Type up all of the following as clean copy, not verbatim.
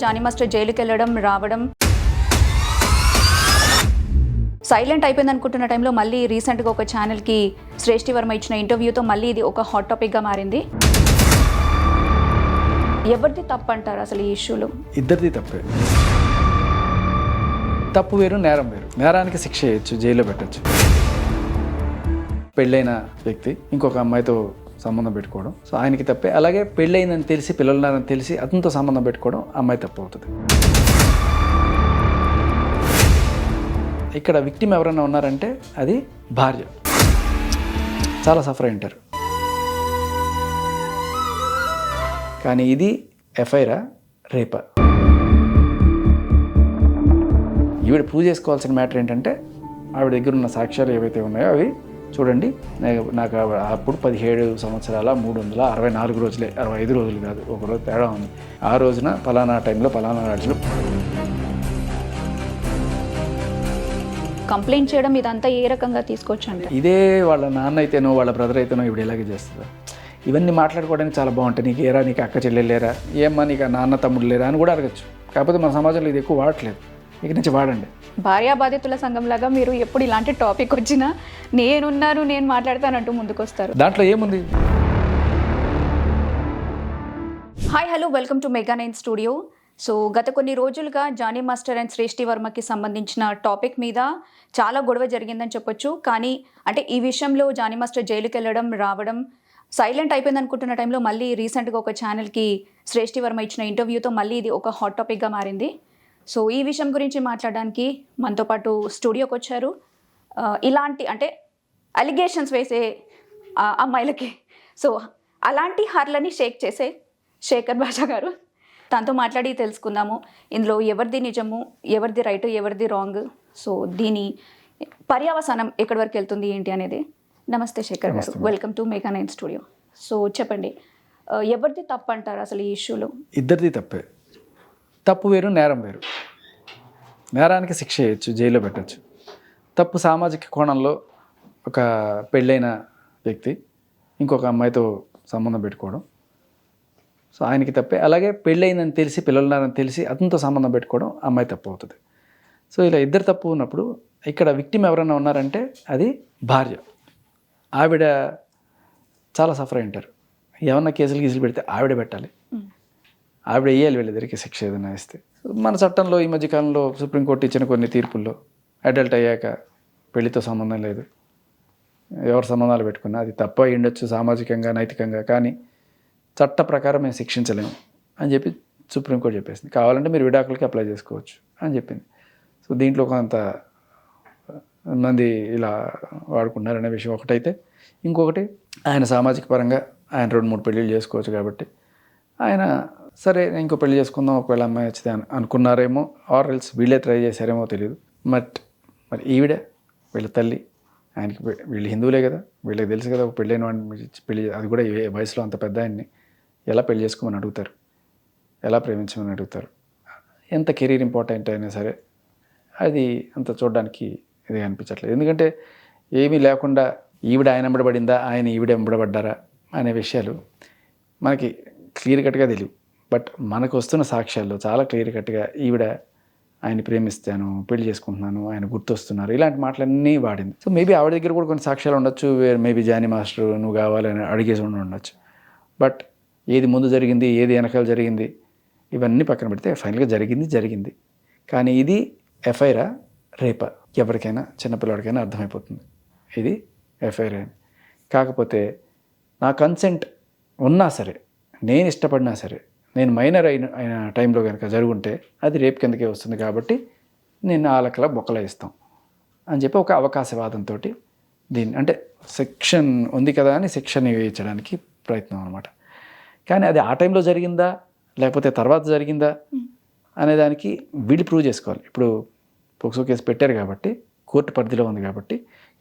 Johnny master జైలుకి వెళ్ళడం రావడం సైలెంట్ అయిపోయింది అనుకుంటున్న టైంలో మళ్ళీ రీసెంట్గా ఒక ఛానల్కి శ్రేష్ఠి వర్మ ఇచ్చిన ఇంటర్వ్యూతో మళ్ళీ ఇది ఒక హాట్ టాపిక్గా మారింది. ఎవరిది తప్పు అంటారు అసలు ఈ ఇష్యూలో? ఇద్దరిది తప్పే. తప్పు వేరు, నేరం వేరు. నేరానికి శిక్ష చేయొచ్చు, జైల్లో పెట్టచ్చు. పెళ్ళైన వ్యక్తి ఇంకొక అమ్మాయితో సంబంధం పెట్టుకోవడం, సో ఆయనకి తప్పే. అలాగే పెళ్ళయిందని తెలిసి పిల్లలున్నారని తెలిసి అతనితో సంబంధం పెట్టుకోవడం అమ్మాయి తప్పు అవుతుంది. ఇక్కడ విక్టిమ్ ఎవరైనా ఉన్నారంటే అది భార్య. చాలా సఫర్ అయింటారు. కానీ ఇది ఎఫ్ఐఆరా రేపా? ఈవిడ ప్రూవ్ చేసుకోవాల్సిన మ్యాటర్ ఏంటంటే ఆవిడ దగ్గర ఉన్న సాక్ష్యాలు ఏవైతే ఉన్నాయో అవి చూడండి. నాకు అప్పుడు 17 సంవత్సరాల 364 రోజులే, 65 రోజులు కాదు, ఒకరోజు తేడా ఉంది. ఆ రోజున పలానా టైంలో పలానా రాజులు కంప్లైంట్ చేయడం ఇదంతా ఏ రకంగా తీసుకోవచ్చు అంటే ఇదే వాళ్ళ నాన్న అయితేనో వాళ్ళ బ్రదర్ అయితేనో ఇప్పుడు ఇలాగే చేస్తుందా? ఇవన్నీ మాట్లాడుకోవడానికి చాలా బాగుంటాయి. నీకు ఏరా, నీకు అక్క చెల్లెలు లేరా, ఏమ్మా నీకు నాన్న తమ్ముడు లేరా అని కూడా అడగచ్చు. కాకపోతే మన సమాజంలో ఇది ఎక్కువ వాడట్లేదు. ఇక నుంచి వాడండి. భార్యా బాధితుల సంఘంలాగా మీరు ఎప్పుడు ఇలాంటి టాపిక్ వచ్చినా నేనున్నాను, నేను మాట్లాడతానంటూ ముందుకొస్తారు. దాంట్లో ఏముంది? Hi hello, welcome to mega 9 studio. So గత కొన్ని రోజులుగా జానీ మాస్టర్ అండ్ శ్రేష్ఠి వర్మకి సంబంధించిన టాపిక్ మీద చాలా గొడవ జరిగిందని చెప్పొచ్చు. కానీ అంటే ఈ విషయంలో జానీ మాస్టర్ జైలుకి వెళ్ళడం రావడం సైలెంట్ అయిపోయింది అనుకుంటున్న టైంలో మళ్ళీ రీసెంట్గా ఒక ఛానల్కి శ్రేష్ఠి వర్మ ఇచ్చిన ఇంటర్వ్యూతో మళ్ళీ ఇది ఒక హాట్ టాపిక్గా మారింది. సో ఈ విషయం గురించి మాట్లాడడానికి మనతో పాటు స్టూడియోకి వచ్చారు ఇలాంటి అంటే అలిగేషన్స్ వేసే అమ్మాయిలకి సో అలాంటి హార్లని షేక్ చేసే శేఖర్ బాషా గారు. తనతో మాట్లాడి తెలుసుకుందాము ఇందులో ఎవరిది నిజము, ఎవరిది రైట్, ఎవరిది రాంగ్, సో దీని పర్యవసానం ఎక్కడి వరకు వెళ్తుంది ఏంటి అనేది. నమస్తే శేఖర్ గారు, welcome to mega 9 studio. So చెప్పండి, ఎవరిది తప్పు అంటారు అసలు ఈ ఇష్యూలో? ఇద్దరిది తప్పే. తప్పు వేరు, నేరం వేరు. నేరానికి శిక్ష చేయొచ్చు, జైల్లో పెట్టచ్చు. తప్పు సామాజిక కోణంలో ఒక పెళ్ళైన వ్యక్తి ఇంకొక అమ్మాయితో సంబంధం పెట్టుకోవడం, సో ఆయనకి తప్పే. అలాగే పెళ్ళయిందని తెలిసి పిల్లలున్నారని తెలిసి అతనితో సంబంధం పెట్టుకోవడం అమ్మాయి తప్పు అవుతుంది. సో ఇలా ఇద్దరు తప్పు ఉన్నప్పుడు ఇక్కడ విక్టిమ్ ఎవరైనా ఉన్నారంటే అది భార్య. ఆవిడ చాలా సఫర్ అయింటారు. ఏమన్నా కేసులు పెడితే ఆవిడ పెట్టాలి, ఆవిడ వేయాలి వీళ్ళిద్దరికి శిక్ష ఏదైనా ఇస్తే. మన చట్టంలో ఈ మధ్యకాలంలో సుప్రీంకోర్టు ఇచ్చిన కొన్ని తీర్పుల్లో అడల్ట్ అయ్యాక పెళ్లితో సంబంధం లేదు, ఎవరు సంబంధాలు పెట్టుకున్నా అది తప్పు అయి ఉండొచ్చు సామాజికంగా నైతికంగా, కానీ చట్ట ప్రకారం మేము శిక్షించలేము అని చెప్పి సుప్రీంకోర్టు చెప్పేసింది. కావాలంటే మీరు విడాకులకి అప్లై చేసుకోవచ్చు అని చెప్పింది. సో దీంట్లో కొంత మంది ఇలా వాడుకున్నారనే విషయం ఒకటైతే, ఇంకొకటి ఆయన సామాజిక పరంగా ఆయన 2-3 పెళ్ళిళ్ళు చేసుకోవచ్చు కాబట్టి ఆయన సరే ఇంకో పెళ్లి చేసుకుందాం ఒకవేళ అమ్మాయి వచ్చింది అనుకున్నారేమో, ఆర్ ఎల్స్ వీళ్ళే ట్రై చేశారేమో తెలియదు. మరి ఈవిడ వీళ్ళ తల్లి, ఆయనకి వీళ్ళు హిందువులే కదా, వీళ్ళకి తెలుసు కదా ఒక పెళ్ళైన వాడిని పెళ్లి, అది కూడా ఏ వయసులో అంత పెద్ద ఆయన్ని ఎలా పెళ్లి చేసుకోమని అడుగుతారు, ఎలా ప్రేమించమని అడుగుతారు. ఎంత కెరీర్ ఇంపార్టెంట్ అయినా సరే అది అంత చూడడానికి ఇది అనిపించట్లేదు. ఎందుకంటే ఏమీ లేకుండా ఈవిడ ఆయన వెంబడబడిందా, ఆయన ఈవిడ వెంబడబడ్డారా అనే విషయాలు మనకి క్లియర్ కట్గా తెలియవు. బట్ మనకు వస్తున్న సాక్ష్యాల్లో చాలా క్లియర్ కట్గా ఈవిడ ఆయన ప్రేమిస్తాను, పెళ్లి చేసుకుంటున్నాను, ఆయన గుర్తొస్తున్నారు, ఇలాంటి మాటలన్నీ వాడింది. సో మేబీ ఆవిడ దగ్గర కూడా కొన్ని సాక్ష్యాలు ఉండొచ్చు, మేబీ జానీ మాస్టర్ నువ్వు కావాలని అడిగేసి ఉండొచ్చు. బట్ ఏది ముందు జరిగింది, ఏది వెనకాల జరిగింది, ఇవన్నీ పక్కన పెడితే ఫైనల్గా జరిగింది. కానీ ఇది ఎఫ్ఐఆరా రేపా? ఎవరికైనా చిన్నపిల్లడికైనా అర్థమైపోతుంది ఇది ఎఫ్ఐఆర్ అని. కాకపోతే నా కన్సెంట్ ఉన్నా సరే, నేను ఇష్టపడినా సరే, నేను మైనర్ అయిన టైంలో కనుక జరుగుంటే అది రేపు కిందకే వస్తుంది. కాబట్టి నేను ఆలకలా బొక్కలా ఇస్తాం అని చెప్పి ఒక అవకాశవాదంతో దీన్ని, అంటే సెక్షన్ ఉంది కదా అని శిక్షని వేయించడానికి ప్రయత్నం అనమాట. కానీ అది ఆ టైంలో జరిగిందా లేకపోతే తర్వాత జరిగిందా అనేదానికి వీళ్ళు ప్రూవ్ చేసుకోవాలి. ఇప్పుడు పోక్సో కేసు పెట్టారు కాబట్టి కోర్టు పరిధిలో ఉంది కాబట్టి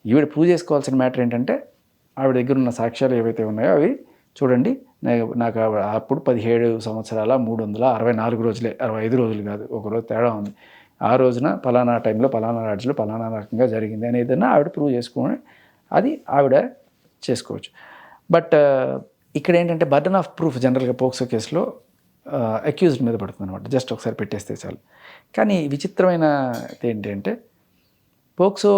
ఈవిడ ప్రూవ్ చేసుకోవాల్సిన మ్యాటర్ ఏంటంటే ఆవిడ దగ్గర ఉన్న సాక్ష్యాలు ఏవైతే ఉన్నాయో అవి చూడండి. నాకు అప్పుడు 17 సంవత్సరాల 364 రోజులే, 65 రోజులు కాదు, ఒకరోజు తేడా ఉంది. ఆ రోజున పలానా టైంలో పలానా రాజులో పలానా రకంగా జరిగింది అని ఏదైనా ఆవిడ ప్రూవ్ చేసుకుని అది ఆవిడ చేసుకోవచ్చు. బట్ ఇక్కడ ఏంటంటే బర్డన్ ఆఫ్ ప్రూఫ్ జనరల్గా పోక్సో కేసులో అక్యూజ్డ్ మీద పడుతుంది అనమాట. జస్ట్ ఒకసారి పెట్టేస్తే చాలు. కానీ విచిత్రమైన ఏంటంటే పోక్సో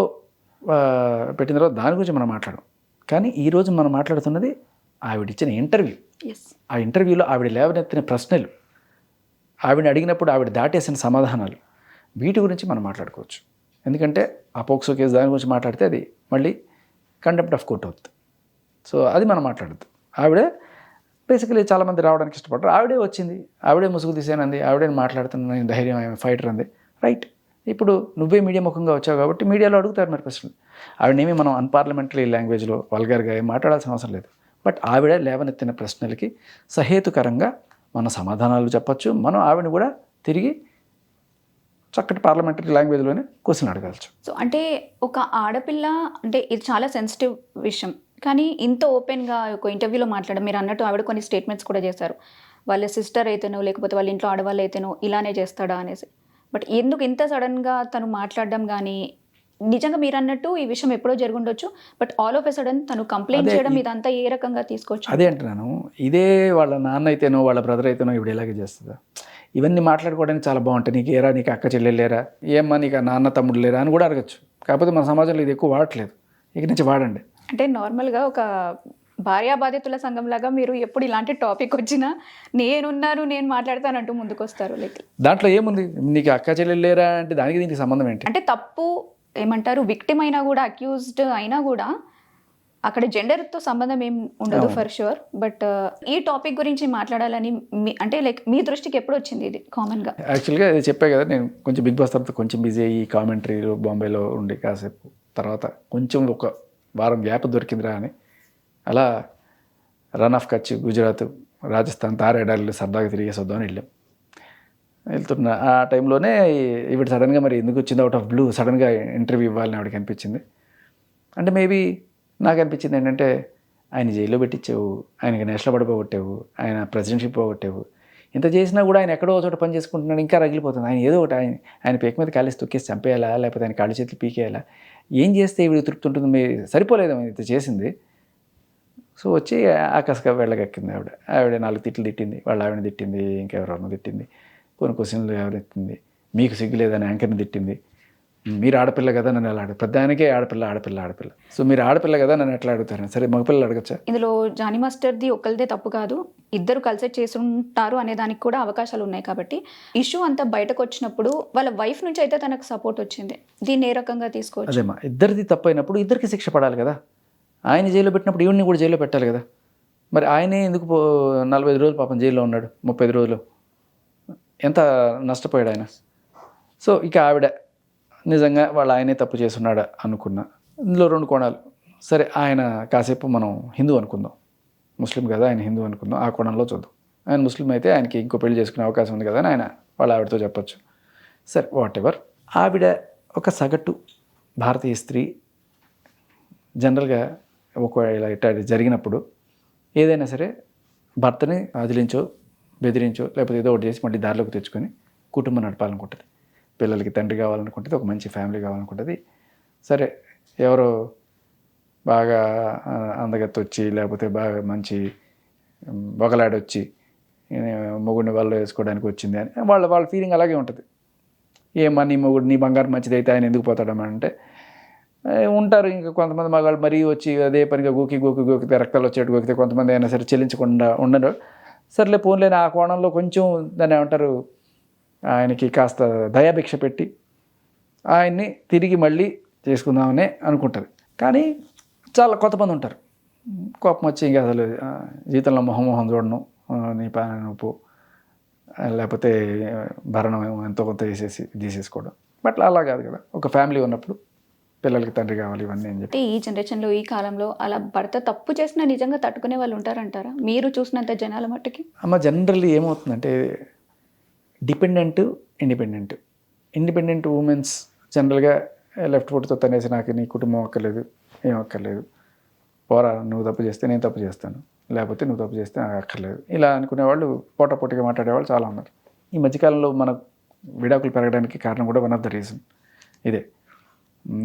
పెట్టిన తర్వాత దాని గురించి మనం మాట్లాడం. కానీ ఈరోజు మనం మాట్లాడుతున్నది ఆవిడ ఇచ్చిన ఇంటర్వ్యూ. ఆ ఇంటర్వ్యూలో ఆవిడ లేవనెత్తిన ప్రశ్నలు, ఆవిడ అడిగినప్పుడు ఆవిడ దాటేసిన సమాధానాలు, వీటి గురించి మనం మాట్లాడుకోవచ్చు. ఎందుకంటే ఆ పోక్సో కేసు దాని గురించి మాట్లాడితే అది మళ్ళీ కంటెంప్ట్ ఆఫ్ కోర్ట్ అవుతుంది. సో అది మనం మాట్లాడద్దు. ఆవిడే బేసికలీ చాలామంది రావడానికి ఇష్టపడరు. ఆవిడే వచ్చింది, ఆవిడే ముసుగు తీసేనంది, ఆవిడే మాట్లాడుతున్న నేను ధైర్యం ఫైటర్ అంది. రైట్. ఇప్పుడు నువ్వే మీడియా ముఖంగా వచ్చావు కాబట్టి మీడియాలో అడుగుతారు మరి ప్రశ్నలు. ఆవిడనేమి మనం అన్పార్లమెంటరీ లాంగ్వేజ్లో వల్గర్గా ఏం మాట్లాడాల్సిన అవసరం లేదు. బట్ ఆవిడ లేవనెత్తిన ప్రశ్నలకి సహేతుకరంగా మన సమాధానాలు చెప్పచ్చు. మనం ఆవిడని కూడా తిరిగి చక్కటి పార్లమెంటరీ లాంగ్వేజ్లోనే క్వశ్చన్ అడగచ్చు. సో అంటే ఒక ఆడపిల్ల అంటే ఇది చాలా సెన్సిటివ్ విషయం, కానీ ఇంత ఓపెన్గా ఒక ఇంటర్వ్యూలో మాట్లాడడం, మీరు అన్నట్టు ఆవిడ కొన్ని స్టేట్మెంట్స్ కూడా చేశారు. వాళ్ళ సిస్టర్ అయితేనో లేకపోతే వాళ్ళ ఇంట్లో ఆడవాళ్ళు అయితేనో ఇలానే చేస్తాడా అనేసి. బట్ ఎందుకు ఇంత సడన్గా తను మాట్లాడడం కానీ, నిజంగా మీరు అన్నట్టు ఈ విషయం ఎప్పుడో జరుగుండొచ్చు, but all of a sudden తను కంప్లైంట్ చేయడం ఇదంతా ఏ రకంగా తీసుకోవచ్చు? అదే అంటున్నాను. ఇదే వాళ్ళ నాన్న అయితేనో వాళ్ళ బ్రదర్ అయితేనో ఇవిడ ఇలాగే చేస్తుందా? ఇవన్నీ మాట్లాడుకోవడానికి చాలా బాగుంటాయి. నీకు ఏరా, నీకు అక్క చెల్లెలు లేరా, ఏమ్మా నీకు నాన్న తమ్ముడు లేరా అని కూడా అడగచ్చు. కాకపోతే మన సమాజంలో ఇది ఎక్కువ వాడట్లేదు. ఇక నుంచి వాడండి. అంటే నార్మల్గా ఒక భార్యాబాధితుల సంఘంలాగా మీరు ఎప్పుడు ఇలాంటి టాపిక్ వచ్చినా నేనున్నాను, నేను మాట్లాడతానంటూ ముందుకు వస్తారు. లైక్ దాంట్లో ఏముంది, నీకు అక్క చెల్లెలు లేరా అంటే దానికి దీనికి సంబంధం ఏంటి? అంటే తప్పు ఏమంటారు, విక్టిమ్ అయినా కూడా అక్యూజ్డ్ అయినా కూడా అక్కడ జెండర్తో సంబంధం ఏం ఉండదు ఫర్ షూర్. బట్ ఈ టాపిక్ గురించి మాట్లాడాలని అంటే లైక్ మీ దృష్టికి ఎప్పుడు వచ్చింది ఇది కామన్గా? యాక్చువల్గా ఇది చెప్పే కదా, నేను కొంచెం బిగ్ బాస్ తర్వాత కొంచెం బిజీ అయ్యి కామెంటరీలో బాంబేలో ఉండి కాసేపు తర్వాత కొంచెం ఒక వారం గ్యాప్ దొరికిందిరా అని అలా రన్ ఆఫ్ కచ్, గుజరాత్, రాజస్థాన్, తారేడాలు సరదాగా తిరిగేసి వద్దామని వెళ్తున్నా. ఆ టైంలోనే ఈవిడ సడన్గా మరి ఎందుకు వచ్చింది అవుట్ ఆఫ్ బ్లూ సడన్గా ఇంటర్వ్యూ ఇవ్వాలని ఆవిడకి అనిపించింది. అంటే మేబీ నాకు అనిపించింది ఏంటంటే, ఆయన జైల్లో పెట్టించావు, ఆయనకి నేషనల్ అవార్డు పోగొట్టావు, ఆయన ప్రెసిడెన్షిప్ పోగొట్టావు, ఇంత చేసినా కూడా ఆయన ఎక్కడో చోట పని చేసుకుంటున్నాడు, ఇంకా రగిలిపోతుంది. ఆయన ఏదో ఒకటి ఆయన పేక మీద కాలేసి తొక్కేసి చంపేయాలా, లేకపోతే ఆయన కాళ్ళు చేతులు పీకేయాలా, ఏం చేస్తే ఈవిడ తృప్తి ఉంటుంది? మీరు సరిపోలేదేమో ఇంత చేసింది. సో వచ్చి ఆకాశగా వెళ్ళగక్కింది ఆవిడ 4 తిట్లు తిట్టింది, వాళ్ళ ఆవిడని తిట్టింది, ఇంకెవరెవరినో తిట్టింది, కొన్ని క్వశ్చన్లు ఎవరెత్తింది, మీకు సిగ్గు లేదని యాంకర్ని తిట్టింది. మీరు ఆడపిల్ల కదా నన్ను ఎలా పెద్ద ఆయనకే ఆడపిల్ల. సో మీరు ఆడపిల్ల కదా నన్ను ఎట్లా అడుగుతారు? సరే మగపిల్లలు అడగచ్చా? ఇందులో జానీ మాస్టర్ది ఒక్కరిదే తప్పు కాదు, ఇద్దరు కలిసి చేసి ఉంటారు అనే దానికి కూడా అవకాశాలు ఉన్నాయి. కాబట్టి ఇష్యూ అంతా బయటకు వచ్చినప్పుడు వాళ్ళ వైఫ్ నుంచి అయితే తనకు సపోర్ట్ వచ్చింది. దీన్ని ఏ రకంగా తీసుకోవచ్చు? అదేమా, ఇద్దరిది తప్పు అయినప్పుడు ఇద్దరికి శిక్ష పడాలి కదా. ఆయన జైల్లో పెట్టినప్పుడు ఈవిడ్ని కూడా జైల్లో పెట్టాలి కదా. మరి ఆయనే ఎందుకు 45 రోజులు పాపం జైల్లో ఉన్నాడు, 35 రోజులు, ఎంత నష్టపోయాడు ఆయన. సో ఇక ఆవిడ నిజంగా వాళ్ళ ఆయనే తప్పు చేస్తున్నాడా అనుకున్నా. ఇందులో 2 కోణాలు. సరే ఆయన కాసేపు మనం హిందూ అనుకుందాం, ముస్లిం కదా ఆయన హిందూ అనుకుందాం, ఆ కోణంలో చూద్దాం. ఆయన ముస్లిం అయితే ఆయనకి ఇంకో పెళ్లి చేసుకునే అవకాశం ఉంది కదా అని ఆయన వాళ్ళ ఆవిడతో చెప్పచ్చు. సరే వాట్ ఎవర్. ఆవిడ ఒక సగటు భారతీయ స్త్రీ జనరల్గా ఒకవేళ ఇట్లా జరిగినప్పుడు ఏదైనా సరే భర్తని అదిలించో బెదిరించో లేకపోతే ఏదో ఒకటి చేసి మళ్ళీ దారిలోకి తెచ్చుకొని కుటుంబం నడపాలనుకుంటుంది, పిల్లలకి తండ్రి కావాలనుకుంటుంది, ఒక మంచి ఫ్యామిలీ కావాలనుకుంటుంది. సరే ఎవరో బాగా అందగత్తి వచ్చి లేకపోతే బాగా మంచి బొగలాడొచ్చి మొగుడిని వాళ్ళు వేసుకోవడానికి వచ్చింది అని వాళ్ళ ఫీలింగ్ అలాగే ఉంటుంది. ఏమా నీ మొగుడు నీ బంగారం మంచిది అయితే ఆయన ఎందుకు పోతాడమ్మా అంటే ఉంటారు. ఇంకా కొంతమంది మగాళ్ళు మరీ వచ్చి అదే పనిగా గోకితే రక్తాలు వచ్చేట్టు గోకితే కొంతమంది అయినా సరే చెల్లించకుండా ఉండరు. సర్లే పోన్లేని ఆ కోణంలో కొంచెం దాన్ని ఏమంటారు, ఆయనకి కాస్త దయాభిక్ష పెట్టి ఆయన్ని తిరిగి మళ్ళీ చేసుకుందామని అనుకుంటుంది. కానీ చాలా కొంతమంది ఉంటారు కోపం వచ్చి ఇంకా అసలు జీవితంలో మొహం చూడను, నీ పని ఉప్పు లేకపోతే భరణం ఎంతో కొంత తీసేసుకోవడం. బట్ అలా కాదు కదా, ఒక ఫ్యామిలీ ఉన్నప్పుడు పిల్లలకి తండ్రి కావాలి ఇవన్నీ అని చెప్పి. ఈ జనరేషన్లో ఈ కాలంలో అలా భర్త తప్పు చేసినా నిజంగా తట్టుకునే వాళ్ళు ఉంటారంటారా మీరు చూసినంత జనాల మట్టుకి? అమ్మ జనరల్లీ ఏమవుతుందంటే ఇండిపెండెంట్ ఉమెన్స్ జనరల్గా లెఫ్ట్ ఫుట్తో తనేసి నాకు నీ కుటుంబం అక్కర్లేదు, ఏం అక్కర్లేదు, పోరా నువ్వు తప్పు చేస్తే నేను తప్పు చేస్తాను, లేకపోతే నువ్వు తప్పు చేస్తే నాకు అక్కర్లేదు, ఇలా అనుకునేవాళ్ళు పోటాపోటీగా మాట్లాడేవాళ్ళు చాలా ఉన్నారు. ఈ మధ్యకాలంలో మన విడాకులు పెరగడానికి కారణం కూడా వన్ ఆఫ్ ద రీజన్ ఇదే,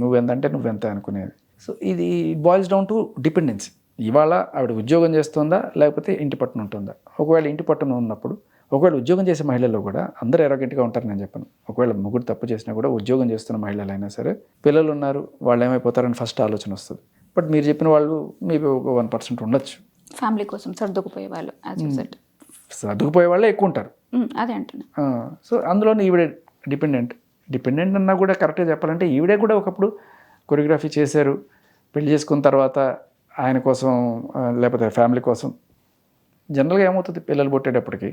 నువ్వెంతంటే నువ్వెంత అనుకునేది. సో ఇది బాయిల్స్ డౌన్ టు డిపెండెన్సీ. ఇవాళ ఆవిడ ఉద్యోగం చేస్తుందా లేకపోతే ఇంటి పట్టున ఉంటుందా? ఒకవేళ ఇంటి పట్టున ఉన్నప్పుడు ఒకవేళ ఉద్యోగం చేసే మహిళల్లో కూడా అందరూ ఎరోగెంట్గా ఉంటారు నేను చెప్పను. ఒకవేళ ముగ్గురు తప్పు చేసినా కూడా ఉద్యోగం చేస్తున్న మహిళలైనా సరే పిల్లలు ఉన్నారు వాళ్ళు ఏమైపోతారని ఫస్ట్ ఆలోచన వస్తుంది. బట్ మీరు చెప్పిన వాళ్ళు మీకు ఒక 1% ఉండొచ్చు. ఫ్యామిలీ కోసం సర్దుకుపోయే వాళ్ళు సర్దుకుపోయే వాళ్ళే ఎక్కువ ఉంటారు. అదే అంటున్నా. సో అందులోనే ఈవిడే డిపెండెంట్ అన్నా కూడా కరెక్ట్గా చెప్పాలంటే ఈవిడే కూడా ఒకప్పుడు కొరియోగ్రఫీ చేశారు. పెళ్లి చేసుకున్న తర్వాత ఆయన కోసం లేకపోతే ఫ్యామిలీ కోసం జనరల్గా ఏమవుతుంది, పిల్లలు పుట్టేటప్పటికి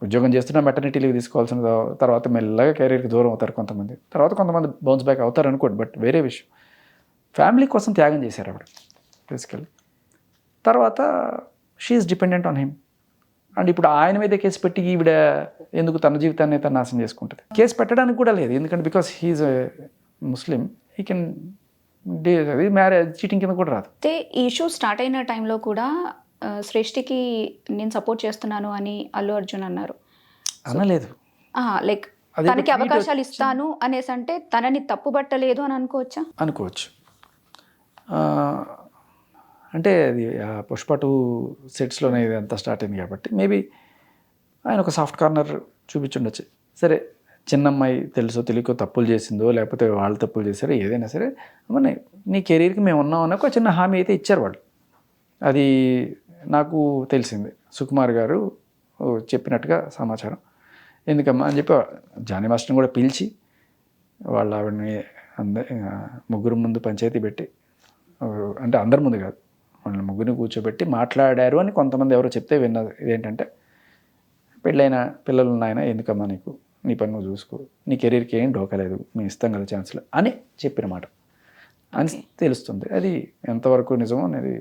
ఉద్యోగం చేస్తున్నా మెటర్నిటీ లీవ్ తీసుకోవాల్సిన తర్వాత మెల్లగా కెరీర్కి దూరం అవుతారు కొంతమంది. తర్వాత కొంతమంది బౌన్స్ బ్యాక్ అవుతారు అనుకోండి, బట్ వేరే విషయం. ఫ్యామిలీ కోసం త్యాగం చేశారు ఆవిడ బేసికల్లీ. తర్వాత she's dependent on him. And ఇప్పుడు ఆయన మీద కేసు పెట్టి ఈవిడ ఎందుకు తన జీవితాన్ని తను నాశనం చేసుకుంటుంది? కేసు పెట్టడానికి కూడా లేదు, ఎందుకంటే because he's Muslim, he can అది మ్యారేజ్ చీటింగ్ కింద కూడా రాదు. అయితే ఈ ఇష్యూ స్టార్ట్ అయిన టైంలో కూడా శ్రేష్ఠికి నేను సపోర్ట్ చేస్తున్నాను అని అల్లు అర్జున్ అన్నారు. అనలేదు, లైక్ తనకి అవకాశాలు ఇస్తాను అనేసి అంటే తనని తప్పుబట్టలేదు అని అనుకోవచ్చు. అంటే అది పుష్ప 2 సెట్స్లోనే ఇది అంతా స్టార్ట్ అయింది కాబట్టి మేబీ ఆయన ఒక సాఫ్ట్ కార్నర్ చూపించుండొచ్చు. సరే చిన్నమ్మాయి తెలుసో తెలియకో తప్పులు చేసిందో లేకపోతే వాళ్ళు తప్పులు చేశారో ఏదైనా సరే అమ్మ నీ కెరీర్కి మేము ఉన్నామని ఒక చిన్న హామీ అయితే ఇచ్చారు వాళ్ళు. అది నాకు తెలిసింది, సుకుమార్ గారు చెప్పినట్టుగా సమాచారం. ఎందుకమ్మా అని చెప్పి జానీ మాస్టర్ని కూడా పిలిచి వాళ్ళ ఆవిడని ముగ్గురు ముందు పంచాయతీ పెట్టి, అంటే అందరి ముందు కాదు, వాళ్ళని ముగ్గురిని కూర్చోబెట్టి మాట్లాడారు అని కొంతమంది ఎవరో చెప్తే విన్నది. ఇదేంటంటే పెళ్ళైన పిల్లలు ఉన్నాయన ఎందుకమ్మా నీకు, నీ పని నువ్వు చూసుకో, నీ కెరీర్కి ఏం డోకలేదు, మేము ఇస్తాం కదా ఛాన్స్లు అని చెప్పిన మాట అని తెలుస్తుంది. అది ఎంతవరకు నిజమో అనేది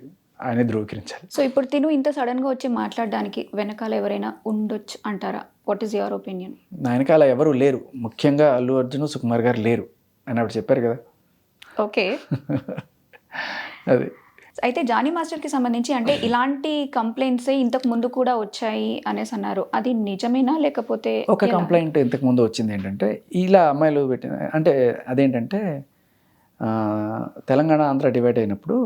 ఆయనే ధృవీకరించాలి. సో ఇప్పుడు తిను ఇంత సడన్గా వచ్చి మాట్లాడడానికి వెనకాల ఎవరైనా ఉండొచ్చు అంటారా? What is your opinion? నా వెనకాల ఎవరు లేరు, ముఖ్యంగా అల్లు అర్జున్ సుకుమార్ గారు లేరు అని ఆవిడ చెప్పారు కదా. ఓకే. అది అయితే జానీ మాస్టర్కి సంబంధించి అంటే ఇలాంటి కంప్లైంట్స్ ఇంతకు ముందు కూడా వచ్చాయి అనేసి అన్నారు. అది నిజమేనా లేకపోతే? ఒక కంప్లైంట్ ఇంతకు ముందు వచ్చింది ఏంటంటే ఇలా అమ్మాయిలు పెట్టిన, అంటే అదేంటంటే తెలంగాణ ఆంధ్ర డివైడ్ అయినప్పుడు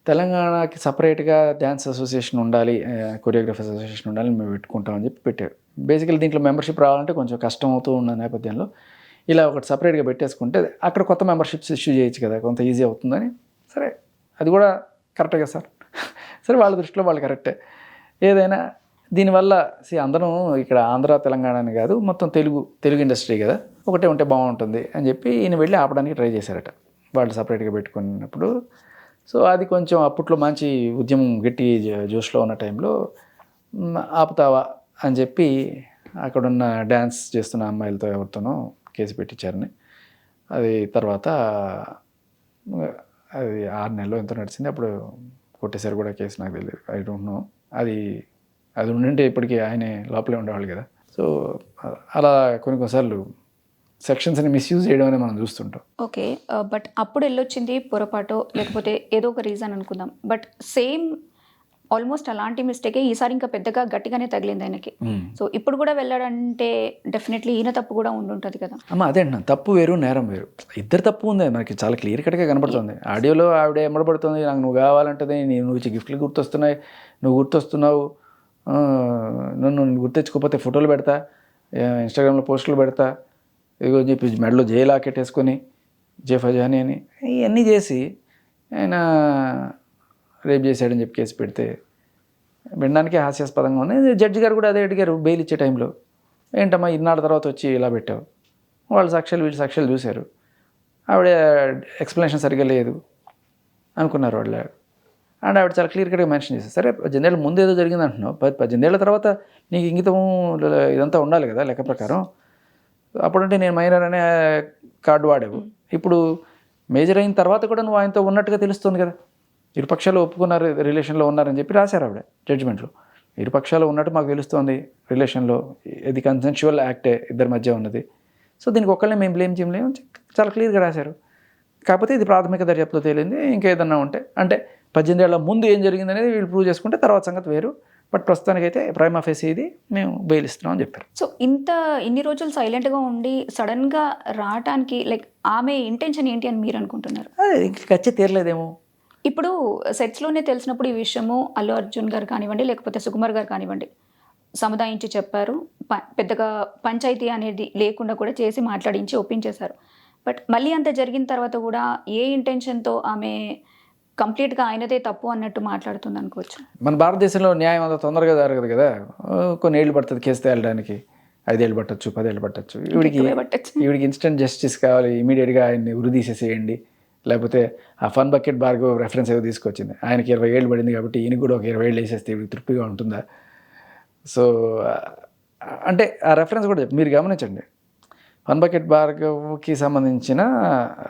తెలంగాణకి సపరేట్గా డ్యాన్స్ అసోసియేషన్ ఉండాలి, కొరియోగ్రఫర్స్ అసోసియేషన్ ఉండాలి మేము పెట్టుకుంటామని చెప్పి పెట్టారు. బేసికలీ దీంట్లో మెంబర్షిప్ రావాలంటే కొంచెం కష్టం అవుతూ ఉన్న నేపథ్యంలో ఇలా ఒకటి సపరేట్గా పెట్టేసుకుంటే అక్కడ కొత్త మెంబర్షిప్స్ ఇష్యూ చేయొచ్చు కదా, కొంత ఈజీ అవుతుందని. సరే అది కూడా కరెక్టే కదా సార్. సరే వాళ్ళ దృష్టిలో వాళ్ళు కరెక్టే. ఏదైనా దీనివల్ల అందరం ఇక్కడ ఆంధ్ర తెలంగాణ అని కాదు, మొత్తం తెలుగు ఇండస్ట్రీ కదా, ఒకటే ఉంటే బాగుంటుంది అని చెప్పి ఈయన వెళ్ళి ఆపడానికి ట్రై చేశారట వాళ్ళు సపరేట్గా పెట్టుకున్నప్పుడు. సో అది కొంచెం అప్పట్లో మంచి ఉద్యమం గట్టి జోష్లో ఉన్న టైంలో ఆపుతావా అని చెప్పి అక్కడున్న డ్యాన్స్ చేస్తున్న అమ్మాయిలతో ఎవరితోనో కేసు పెట్టించారని. అది తర్వాత అది 6 నెలలు ఎంతో నడిచింది, అప్పుడు కొట్టేశారు కూడా కేసు, నాకు తెలియదు, ఐ డోంట్ నో. అది ఉండింటే ఇప్పటికీ ఆయనే లోపలే ఉండేవాళ్ళు కదా. సో అలా కొన్నిసార్లు సెక్షన్స్ని మిస్యూజ్ చేయడం అనేది మనం చూస్తుంటాం. ఓకే, బట్ అప్పుడు వెళ్ళొచ్చింది పొరపాటు లేకపోతే ఏదో ఒక రీజన్ అనుకుందాం, బట్ సేమ్ ఆల్మోస్ట్ అలాంటి మిస్టేకే ఈసారి ఇంకా పెద్దగా గట్టిగానే తగిలింది ఆయనకి. సో ఇప్పుడు కూడా వెళ్ళాడంటే డెఫినెట్లీ ఈయన తప్పు కూడా ఉండుంటుంది కదా. అమ్మ అదే అంటున్నా, తప్పు వేరు నేరం వేరు, ఇద్దరు తప్పు ఉంది మనకి చాలా క్లియర్ కట్గా కనబడుతుంది. ఆడియోలో ఆవిడ ఎమ్మడబడుతుంది, నాకు నువ్వు కావాలంటది, నువ్వు గిఫ్ట్లు గుర్తొస్తున్నాయి, నువ్వు గుర్తొస్తున్నావు, నన్ను గుర్తెచ్చుకోకపోతే ఫోటోలు పెడతా, ఇన్స్టాగ్రామ్లో పోస్టులు పెడతా, ఇదిగో చెప్పి మెడలో జే లాకెట్ వేసుకొని జేఫజాని అని ఇవన్నీ చేసి ఆయన రేప్ చేశాడని చెప్పి కేసు పెడితే వినడానికి హాస్యాస్పదంగా ఉంది. జడ్జి గారు కూడా అదే అడిగారు బెయిల్ ఇచ్చే టైంలో, ఏంటమ్మా ఇన్నాళ్ళ తర్వాత వచ్చి ఇలా పెట్టావు, వాళ్ళు సాక్ష్యాలు వీళ్ళు సాక్ష్యాలు చూశారు, ఆవిడ ఎక్స్ప్లెనేషన్ సరిగ్గా లేదు అనుకున్నారు వాళ్ళు. అండ్ ఆవిడ చాలా క్లియర్ కట్గా మెన్షన్ చేశారు. సరే 18 ఏళ్ళ ముందు ఏదో జరిగింది అంటున్నావు, 18 ఏళ్ళ తర్వాత నీకు ఇంగితం ఇదంతా ఉండాలి కదా లెక్క ప్రకారం. అప్పుడంటే నేను మైనర్ అనే కార్డు వాడేవు, ఇప్పుడు మేజర్ అయిన తర్వాత కూడా నువ్వు ఆయనతో ఉన్నట్టుగా తెలుస్తుంది కదా, ఇరుపక్షాలు ఒప్పుకున్నారు రిలేషన్లో ఉన్నారని చెప్పి రాశారు ఆవిడ జడ్జిమెంట్లో. ఇరుపక్షాలు ఉన్నట్టు మాకు తెలుస్తుంది రిలేషన్లో, ఇది కన్సెన్షువల్ యాక్టే ఇద్దరి మధ్య ఉన్నది, సో దీనికి ఒక్కళ్ళని మేము బ్లేమ్ చేయలేము చాలా క్లియర్గా రాశారు. కాకపోతే ఇది ప్రాథమిక దర్యాప్తులో తేలింది, ఇంకా ఏదన్నా ఉంటే అంటే 18 ఏళ్ల ముందు ఏం జరిగింది అనేది వీళ్ళు ప్రూవ్ చేసుకుంటే తర్వాత సంగతి వేరు, బట్ ప్రస్తుతానికైతే ప్రైమా ఫేసి ఇది మేము బెయిల్ ఇస్తున్నాం అని చెప్పారు. సో ఇన్ని రోజులు సైలెంట్గా ఉండి సడన్గా రావటానికి లైక్ ఆమె ఇంటెన్షన్ ఏంటి అని మీరు అనుకుంటున్నారు? ఇంకా ఖచ్చితంగా తీరలేదేమో. ఇప్పుడు సెట్స్లోనే తెలిసినప్పుడు ఈ విషయము అల్లు అర్జున్ గారు కానివ్వండి లేకపోతే సుకుమార్ గారు కానివ్వండి, సముదాయించి చెప్పారు. పెద్దగా పంచాయతీ అనేది లేకుండా కూడా చేసి మాట్లాడించి ఒప్పించేశారు. బట్ మళ్ళీ అంత జరిగిన తర్వాత కూడా ఏ ఇంటెన్షన్తో ఆమె కంప్లీట్గా ఆయనదే తప్పు అన్నట్టు మాట్లాడుతుంది అనుకోవచ్చు. మన భారతదేశంలో న్యాయం అంత తొందరగా జరగదు కదా, కొన్ని ఏళ్ళు పడుతుంది కేసు తేలడానికి. 5 ఏళ్ళు పట్టచ్చు, 10 ఏళ్ళు పట్టచ్చు. ఈవిడికి ఇన్స్టెంట్ జస్టిస్ కావాలి, ఇమీడియట్గా ఆయన్ని ఉరి తీసేసేయండి. లేకపోతే ఆ ఫన్ బకెట్ భార్గవ్ రెఫరెన్స్ ఏదో తీసుకొచ్చింది, ఆయనకి 20 ఏళ్ళు పడింది కాబట్టి ఈయనకి కూడా ఒక 20 ఏళ్ళు వేసేస్తే ఈవిడికి తృప్తిగా ఉంటుందా? సో అంటే ఆ రెఫరెన్స్ కూడా మీరు గమనించండి. ఫన్ బకెట్ భార్గవ్కి సంబంధించిన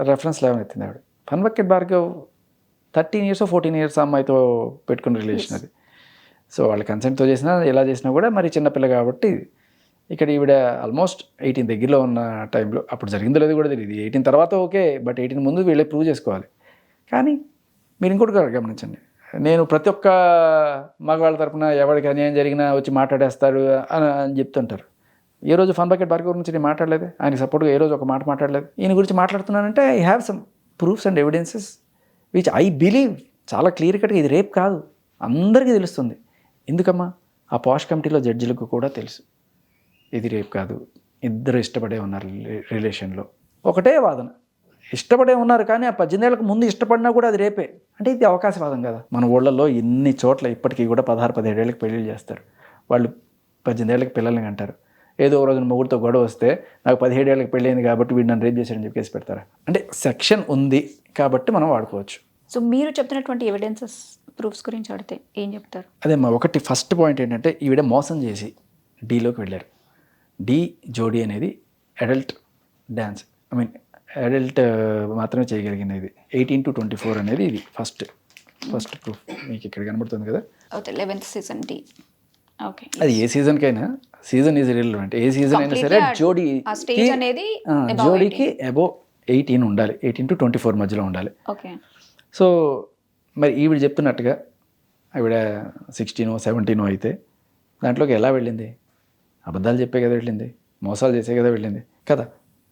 రెఫరెన్స్ లేవనెత్తింది ఆవిడ. Fun bucket Bhargav 13 years 14 years అమ్మాయితో పెట్టుకున్న రిలేషన్ అది. సో వాళ్ళ కన్సెంట్తో చేసినా ఎలా చేసినా కూడా మరి చిన్నపిల్ల కాబట్టి ఇక్కడ ఈవిడ ఆల్మోస్ట్ 18 దగ్గరలో ఉన్న టైంలో, అప్పుడు జరిగిందో లేదో కూడా తెలియదు. 18 తర్వాత ఓకే, బట్ 18 ముందు వీళ్ళే ప్రూవ్ చేసుకోవాలి. కానీ మీరు ఇంకోటి గమనించండి, నేను ప్రతి ఒక్క మగవాళ్ళ తరపున ఎవరికి అన్యాయం జరిగినా వచ్చి మాట్లాడేస్తారు అని చెప్తుంటారు. ఏ రోజు ఫన్ బకెట్ భార్గవ్ గురించి నేను మాట్లాడలేదు, ఆయనకి సపోర్ట్గా ఏ రోజు ఒక మాట మాట్లాడలేదు. ఈయన గురించి మాట్లాడుతున్నానంటే I have some proofs and evidences which I believe చాలా క్లియర్ కట్గా ఇది రేప్ కాదు, అందరికీ తెలుస్తుంది. ఎందుకమ్మా, ఆ పాష్ కమిటీలో జడ్జిలకు కూడా తెలుసు ఇది రేప్ కాదు. ఇద్దరు ఇష్టపడే ఉన్నారు రిలేషన్లో, ఒకటే వాదన, ఇష్టపడే ఉన్నారు. కానీ ఆ 18 ఏళ్ళకు ముందు ఇష్టపడినా కూడా అది రేపే అంటే ఇది అవకాశవాదం కదా. మన ఊళ్ళల్లో ఇన్ని చోట్ల ఇప్పటికీ కూడా 16-17 ఏళ్ళకి పెళ్ళిళ్ళు చేస్తారు. వాళ్ళు 18 ఏళ్ళకి పిల్లల్ని అంటారు. ఏదో ఒక రోజున మొగుడితో గొడవ వస్తే నాకు 17 ఏళ్ళకి పెళ్ళైంది కాబట్టి వీడు నన్ను రేప్ చేశాడని చెప్పి కేసు పెడతారా? అంటే సెక్షన్ ఉంది కాబట్టి మనం వాడుకోవచ్చు. సో మీరు చెప్తున్నటువంటి ఎవిడెన్సెస్ ప్రూఫ్స్ గురించి అడిగితే ఏం చెప్తారు? అదేమ్మా, ఒకటి ఫస్ట్ పాయింట్ ఏంటంటే ఈవిడ మోసం చేసి డీలోకి వెళ్ళారు. డి జోడీ అనేది అడల్ట్ డ్యాన్స్, అడల్ట్ మాత్రమే చేయగలిగినది. 18 to 24 అనేది ఇది ఫస్ట్ ప్రూఫ్. మీకు ఇక్కడ కనబడుతుంది కదా, 11th season D. ఓకే, అది ఏ సీజన్కైనా, సీజన్ ఈజ్ రిలవెంట్. ఏ సీజన్ అయినా సరే జోడీకి అబోవ్ 18 ఉండాలి, 18 to 24 మధ్యలో ఉండాలి. ఓకే. సో మరి ఈవిడ చెప్తున్నట్టుగా ఆవిడ 16 17 అయితే దాంట్లోకి ఎలా వెళ్ళింది? అబద్ధాలు చెప్పే కదా వెళ్ళింది, మోసాలు చేసే కదా వెళ్ళింది కదా.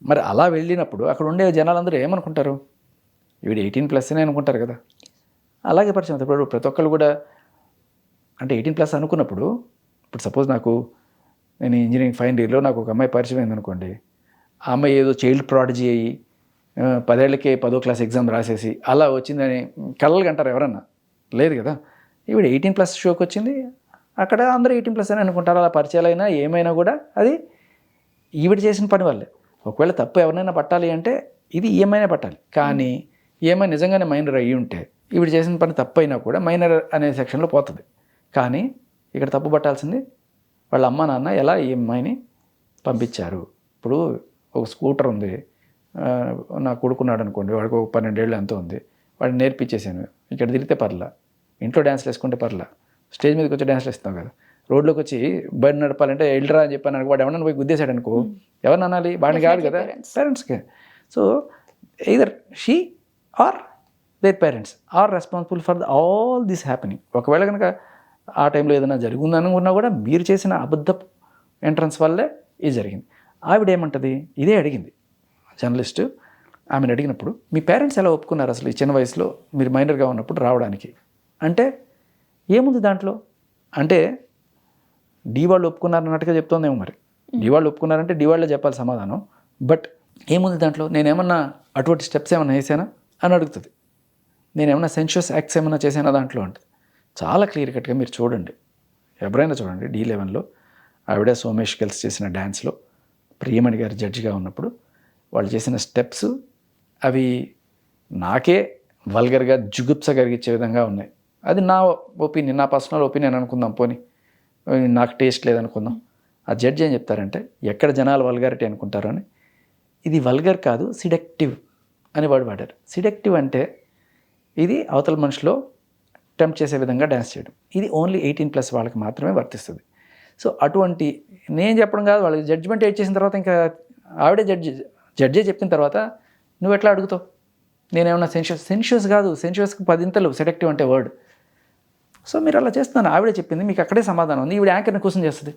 మరి అలా వెళ్ళినప్పుడు అక్కడ ఉండే జనాలందరూ ఏమనుకుంటారు? ఈవిడ 18+ అని అనుకుంటారు కదా. అలాగే పరిచయం ఇప్పుడు ప్రతి ఒక్కళ్ళు కూడా అంటే 18+ అనుకున్నప్పుడు, ఇప్పుడు సపోజ్ నేను ఇంజనీరింగ్ ఫైనల్ ఇయర్లో నాకు ఒక అమ్మాయి పరిచయం అయిందనుకోండి. ఆ అమ్మాయి ఏదో చైల్డ్ ప్రాడజీ అయ్యి 10 ఏళ్ళకే 10వ క్లాస్ ఎగ్జామ్ రాసేసి అలా వచ్చిందని కళ్ళకి అంటారు ఎవరన్నా? లేదు కదా. ఈవిడ 18+ షోకి వచ్చింది, అక్కడ అందరూ 18+ అని అనుకుంటారు. అలా పరిచయాలైనా ఏమైనా కూడా అది ఈవిడ చేసిన పని వల్లే. ఒకవేళ తప్పు ఎవరినైనా పట్టాలి అంటే ఇది ఈఎంఐనే పట్టాలి. కానీ ఈఎంఐ నిజంగానే మైనర్ అయ్యి ఉంటే ఈవిడ చేసిన పని తప్పు అయినా కూడా మైనర్ అనే సెక్షన్లో పోతుంది. కానీ ఇక్కడ తప్పు పట్టాల్సింది వాళ్ళ అమ్మ నాన్న ఎలా ఈఎంఐని పంపించారు. ఇప్పుడు ఒక స్కూటర్ ఉంది, నా కొడుకున్నాడు అనుకోండి, వాడికి ఒక 12 ఏళ్ళు ఎంతో ఉంది, వాడిని నేర్పించేసాను. ఇక్కడ తిరిగితే పర్లా, ఇంట్లో డ్యాన్స్లు వేసుకుంటే పర్లా, స్టేజ్ మీదకి వచ్చి డ్యాన్స్లు వేస్తాం కదా. రోడ్లోకి వచ్చి బండి నడపాలంటే వెళ్ళరా అని చెప్పాను అనుకో, వాడు ఎవరన్నా పోయి గుద్దేశాడు అనుకో, ఎవరిని అనాలి? వాడిని కాదు కదా, పేరెంట్స్కే. So either she or their parents are responsible for all this happening. ఒకవేళ కనుక ఆ టైంలో ఏదైనా జరుగుందనుకున్నా కూడా మీరు చేసిన అబద్ధ ఎంట్రన్స్ వల్లే ఇది జరిగింది. ఆవిడ ఏమంటుంది? ఇదే అడిగింది జర్నలిస్టు. ఆమెను అడిగినప్పుడు మీ పేరెంట్స్ ఎలా ఒప్పుకున్నారు అసలు ఈ చిన్న వయసులో మీరు మైనర్గా ఉన్నప్పుడు రావడానికి? అంటే ఏముంది దాంట్లో అంటే డీ వాళ్ళు ఒప్పుకున్నారు అన్నట్టుగా చెప్తోందేమో. మరి డీ వాళ్ళు ఒప్పుకున్నారంటే డీ వాళ్ళే చెప్పాలి సమాధానం. బట్ ఏముంది దాంట్లో? నేనేమన్నా అటువంటి స్టెప్స్ ఏమన్నా వేసానా అని అడుగుతుంది. నేనేమన్నా సెన్షియస్ యాక్ట్స్ ఏమన్నా చేశానా దాంట్లో అంటే చాలా క్లియర్ కట్గా మీరు చూడండి, ఎవరైనా చూడండి. D11లో ఆవిడ సోమేష్ కలిసి చేసిన డ్యాన్స్లో ప్రియమణి గారు జడ్జిగా ఉన్నప్పుడు వాళ్ళు చేసిన స్టెప్స్ అవి నాకే వల్గర్గా జుగుప్స కలిగించే విధంగా ఉన్నాయి. అది నా ఒపీనియన్, నా పర్సనల్ ఒపీనియన్ అనుకుందాం, పోనీ నాకు టేస్ట్ లేదనుకుందాం. ఆ జడ్జి ఏం చెప్తారంటే ఎక్కడ జనాలు వల్గారిటీ అనుకుంటారు అని, ఇది వల్గర్ కాదు సిడక్టివ్ అని వాడారు. సిడక్టివ్ అంటే ఇది అవతల మనిషిలో టెంప్ట్ చేసే విధంగా డ్యాన్స్ చేయడం. ఇది ఓన్లీ 18+ వాళ్ళకి మాత్రమే వర్తిస్తుంది. సో అటువంటి నేను చెప్పడం కాదు, వాళ్ళకి జడ్జిమెంట్ ఏడ్ చేసిన తర్వాత ఇంకా ఆవిడే జడ్జే చెప్పిన తర్వాత నువ్వు ఎట్లా అడుగుతావు? నేనేమన్నా సెన్షియస్ కాదు, సెన్షియస్కి 10 సెడక్టివ్ అంటే వర్డ్. సో మీరు అలా చేస్తున్నాను, ఆవిడే చెప్పింది, మీకు అక్కడే సమాధానం ఉంది. ఈవిడ యాంకర్ని క్వశ్చన్ చేస్తుంది,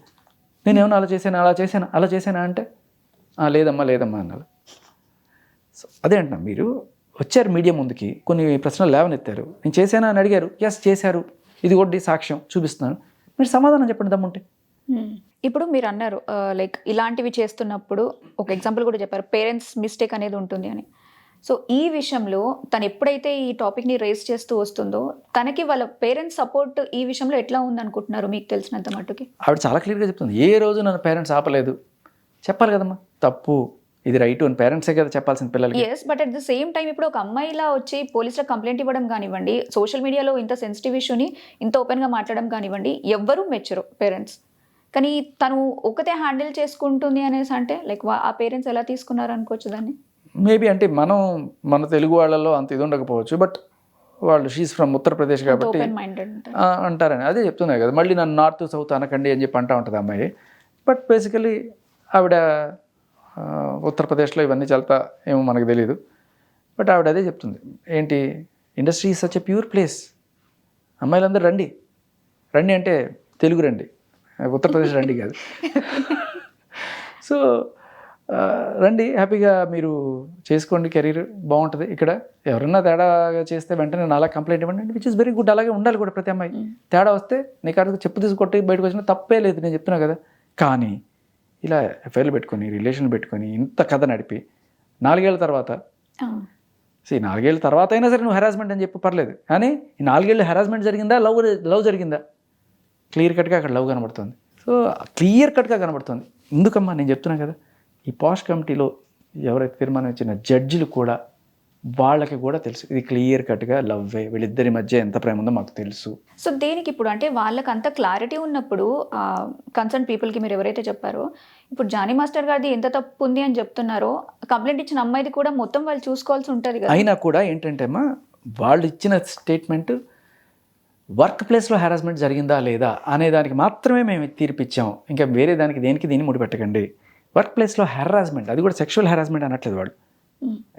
నేనేమన్నా అలా చేశానా అంటే లేదమ్మా అన్నారు. సో అదే అంటున్నా, మీరు వచ్చారు మీడియా ముందుకి, కొన్ని ప్రశ్నలు లేవనెత్తారు, నేను చేశానా అని అడిగారు, ఎస్ చేశారు, ఇది కొద్ది సాక్ష్యం చూపిస్తున్నాను, మీరు సమాధానం చెప్పండి దమ్ముంటే. ఇప్పుడు మీరు అన్నారు లైక్ ఇలాంటివి చేస్తున్నప్పుడు ఒక ఎగ్జాంపుల్ కూడా చెప్పారు, పేరెంట్స్ మిస్టేక్ అనేది ఉంటుంది అని. సో ఈ విషయంలో తను ఎప్పుడైతే ఈ టాపిక్ని రేస్ చేస్తూ వస్తుందో తనకి వాళ్ళ పేరెంట్స్ సపోర్ట్ ఈ విషయంలో ఎట్లా ఉందనుకుంటున్నారు మీకు తెలిసినంత మట్టుకి? ఆవిడ చాలా క్లియర్గా చెప్తుంది, ఏ రోజు నన్ను పేరెంట్స్ ఆపలేదు. చెప్పాలి కదమ్మా, తప్పు ఇది రైట్ అని పేరెంట్సే కదా చెప్పాల్సిన పిల్లలకి. Yes, but at the same time ఇప్పుడు ఒక అమ్మాయిలా వచ్చి పోలీసులకు కంప్లైంట్ ఇవ్వడం కానివ్వండి, సోషల్ మీడియాలో ఇంత సెన్సిటివ్ ఇష్యూని ఇంత ఓపెన్గా మాట్లాడడం కానివ్వండి, ఎవ్వరూ మెచ్చరు పేరెంట్స్. కానీ తను ఒకతే హ్యాండిల్ చేసుకుంటుంది అనేసి అంటే లైక్ ఆ పేరెంట్స్ ఎలా తీసుకున్నారు అనుకోవచ్చు దాన్ని? మేబీ అంటే మన తెలుగు వాళ్ళలో అంత ఇది ఉండకపోవచ్చు, బట్ వాళ్ళు షీస్ ఫ్రమ్ ఉత్తరప్రదేశ్ కాబట్టి ఓపెన్ మైండెడ్ అంటారని అదే చెప్తున్నాయి కదా. మళ్ళీ నన్ను నార్త్ సౌత్ అనకండి అని చెప్పి అంటూ ఉంటుంది అమ్మాయి. బట్ బేసికలీ ఆవిడ ఉత్తరప్రదేశ్లో ఇవన్నీ చల్తా ఏమో మనకు తెలియదు. బట్ ఆవిడ అదే చెప్తుంది, ఏంటి industry is such a pure place, అమ్మాయిలందరూ రండి రండి అంటే తెలుగు రండి, ఉత్తరప్రదేశ్ రండి కాదు. సో రండి, హ్యాపీగా మీరు చేసుకోండి, కెరీర్ బాగుంటుంది ఇక్కడ. ఎవరన్నా తేడాగా చేస్తే వెంటనే నాలా కంప్లైంట్ ఇవ్వండి, విచ్ ఇస్ వెరీ గుడ్. అలాగే ఉండాలి కూడా ప్రతి అమ్మాయి. తేడా వస్తే నీకు అడుగు చెప్పు తీసుకొట్టి బయటకు వచ్చినా తప్పే లేదు, నేను చెప్తున్నా కదా. కానీ ఇలా ఎఫ్ఐఆర్లు పెట్టుకొని రిలేషన్లు పెట్టుకొని ఇంత కథ నడిపి 4 ఏళ్ల తర్వాత 4 ఏళ్ళ తర్వాత అయినా సరే నువ్వు హెరాస్మెంట్ అని చెప్పి పర్లేదు, కానీ ఈ 4 ఏళ్ళు హెరాస్మెంట్ జరిగిందా, లవ్ జరిగిందా? క్లియర్ కట్గా అక్కడ లవ్ కనబడుతుంది. సో క్లియర్ కట్గా కనబడుతుంది. ఎందుకమ్మా నేను చెప్తున్నా కదా, ఈ పాష్ కమిటీలో ఎవరైతే తీర్మానం ఇచ్చిన జడ్జిలు కూడా వాళ్ళకి కూడా తెలుసు ఇది క్లియర్ కట్గా లవ్వే, వీళ్ళిద్దరి మధ్య ఎంత ప్రేమ ఉందో మాకు తెలుసు. సో దేనికి ఇప్పుడు అంటే వాళ్ళకి అంత క్లారిటీ ఉన్నప్పుడు కన్సర్న్ పీపుల్కి మీరు ఎవరైతే చెప్పారో, ఇప్పుడు జానీ మాస్టర్ గారిది ఎంత తప్పు ఉంది అని చెప్తున్నారో, కంప్లైంట్ ఇచ్చిన అమ్మాయిది కూడా మొత్తం వాళ్ళు చూసుకోవాల్సి ఉంటుంది కదా. అయినా కూడా ఏంటంటే అమ్మా, వాళ్ళు ఇచ్చిన స్టేట్మెంట్ వర్క్ ప్లేస్లో హెరాస్మెంట్ జరిగిందా లేదా అనే దానికి మాత్రమే మేము తీర్పిచ్చాం. ఇంకా వేరే దానికి దీన్ని ముడిపెట్టకండి. వర్క్ ప్లేస్లో హెరాస్మెంట్, అది కూడా సెక్షువల్ హెరాస్మెంట్ అనట్లేదు వాళ్ళు.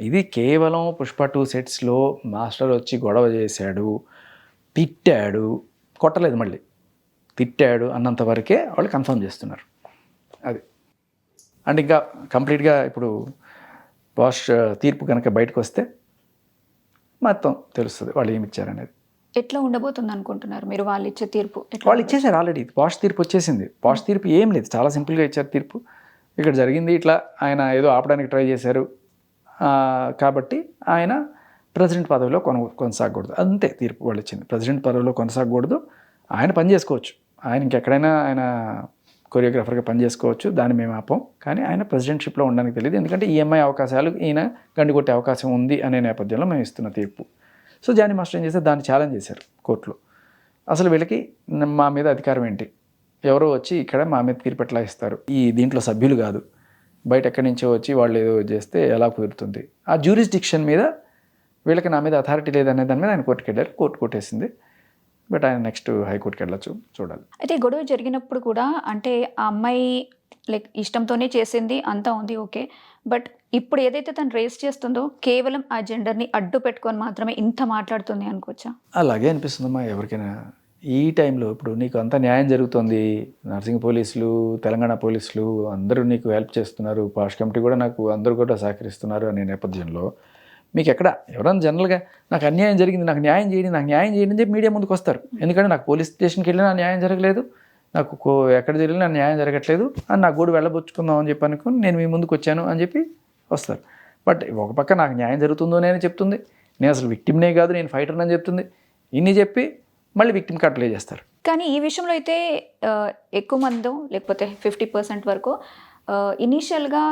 ఇది కేవలం పుష్ప 2 సెట్స్లో మాస్టర్ వచ్చి గొడవ చేశాడు, తిట్టాడు, కొట్టలేదు, మళ్ళీ తిట్టాడు అన్నంత వరకే వాళ్ళు కన్ఫర్మ్ చేస్తున్నారు. అది అంటే ఇంకా కంప్లీట్గా ఇప్పుడు పాష్ తీర్పు కనుక బయటకు వస్తే మొత్తం తెలుస్తుంది వాళ్ళు ఏమి ఇచ్చారనేది. ఎట్లా ఉండబోతుంది అనుకుంటున్నారు మీరు వాళ్ళు ఇచ్చే తీర్పు? వాళ్ళు ఇచ్చేసారు ఆల్రెడీ, పాష్ తీర్పు వచ్చేసింది. పాష్ తీర్పు ఏం లేదు, చాలా సింపుల్గా ఇచ్చారు తీర్పు. ఇక్కడ జరిగింది ఇట్లా, ఆయన ఏదో ఆపడానికి ట్రై చేశారు కాబట్టి ఆయన ప్రెసిడెంట్ పదవిలో కొనసాగకూడదు, అంతే తీర్పు వాళ్ళు ఇచ్చింది. ప్రెసిడెంట్ పదవిలో కొనసాగకూడదు, ఆయన పని చేసుకోవచ్చు, ఆయన ఇంకెక్కడైనా ఆయన కొరియోగ్రాఫర్గా పని చేసుకోవచ్చు, దాన్ని మేము ఆపం. కానీ ఆయన ప్రెసిడెంట్షిప్లో ఉండడానికి తెలియదు, ఎందుకంటే ఈఎంఐ అవకాశాలు ఈయన గండికొట్టే అవకాశం ఉంది అనే నేపథ్యంలో మేము ఇస్తున్న తీర్పు. సో జానీ మాస్టర్ ఏం చేస్తే దాన్ని ఛాలెంజ్ చేశారు కోర్టులో. అసలు వీళ్ళకి మా మీద అధికారం ఏంటి, ఎవరో వచ్చి ఇక్కడ మా మీద తీర్పు ఎట్లా ఇస్తారు, ఈ దీంట్లో సభ్యులు కాదు, బయట ఎక్కడి నుంచో వచ్చి వాళ్ళు ఏదో చేస్తే ఎలా కుదురుతుంది, ఆ జ్యూరిస్డిక్షన్ మీద వీళ్ళకి నా మీద అథారిటీ లేదనే దాని మీద ఆయన కోర్టుకి వెళ్ళారు, కోర్టు కొట్టేసింది. బట్ ఆయన నెక్స్ట్ హైకోర్టుకి వెళ్ళచ్చు, చూడాలి. అయితే గొడవ జరిగినప్పుడు కూడా అంటే ఆ అమ్మాయి లైక్ ఇష్టంతోనే చేసింది, అంతా ఉంది ఓకే, బట్ ఇప్పుడు ఏదైతే తను రేస్ చేస్తుందో కేవలం ఆ జెండర్ని అడ్డు పెట్టుకొని మాత్రమే ఇంత మాట్లాడుతుంది అనుకోవచ్చా? అలాగే అనిపిస్తుందమ్మా ఎవరికైనా. ఈ టైంలో ఇప్పుడు నీకు అంతా న్యాయం జరుగుతుంది, నర్సింగ్ పోలీసులు, తెలంగాణ పోలీసులు అందరూ నీకు హెల్ప్ చేస్తున్నారు, పాష్ కమిటీ కూడా నాకు అందరూ కూడా సహకరిస్తున్నారు అనే నేపథ్యంలో మీకు ఎక్కడ ఎవరైనా జనరల్గా నాకు అన్యాయం జరిగింది, నాకు న్యాయం చేయండి అని చెప్పి మీడియా ముందుకు వస్తారు. ఎందుకంటే నాకు పోలీస్ స్టేషన్కి వెళ్ళినా న్యాయం జరగలేదు, నాకు ఎక్కడ జరిగినా న్యాయం జరగట్లేదు అని నా గోడు వెళ్ళబుచ్చుకుందాం అని చెప్పి అనుకుని నేను మీ ముందుకు వచ్చాను అని చెప్పి వస్తారు. బట్ ఒక పక్క నాకు న్యాయం జరుగుతుందో నేను చెప్తుంది, నేను అసలు విక్టిమ్నే కాదు నేను ఫైటర్ని అని చెప్తుంది, ఇన్ని చెప్పి మళ్ళీ విక్టిమ్ కార్డ్ ప్లే చేస్తారు. కానీ ఈ విషయంలో అయితే ఎక్కువ మందో లేకపోతే 50% వరకు ఇనీషియల్గా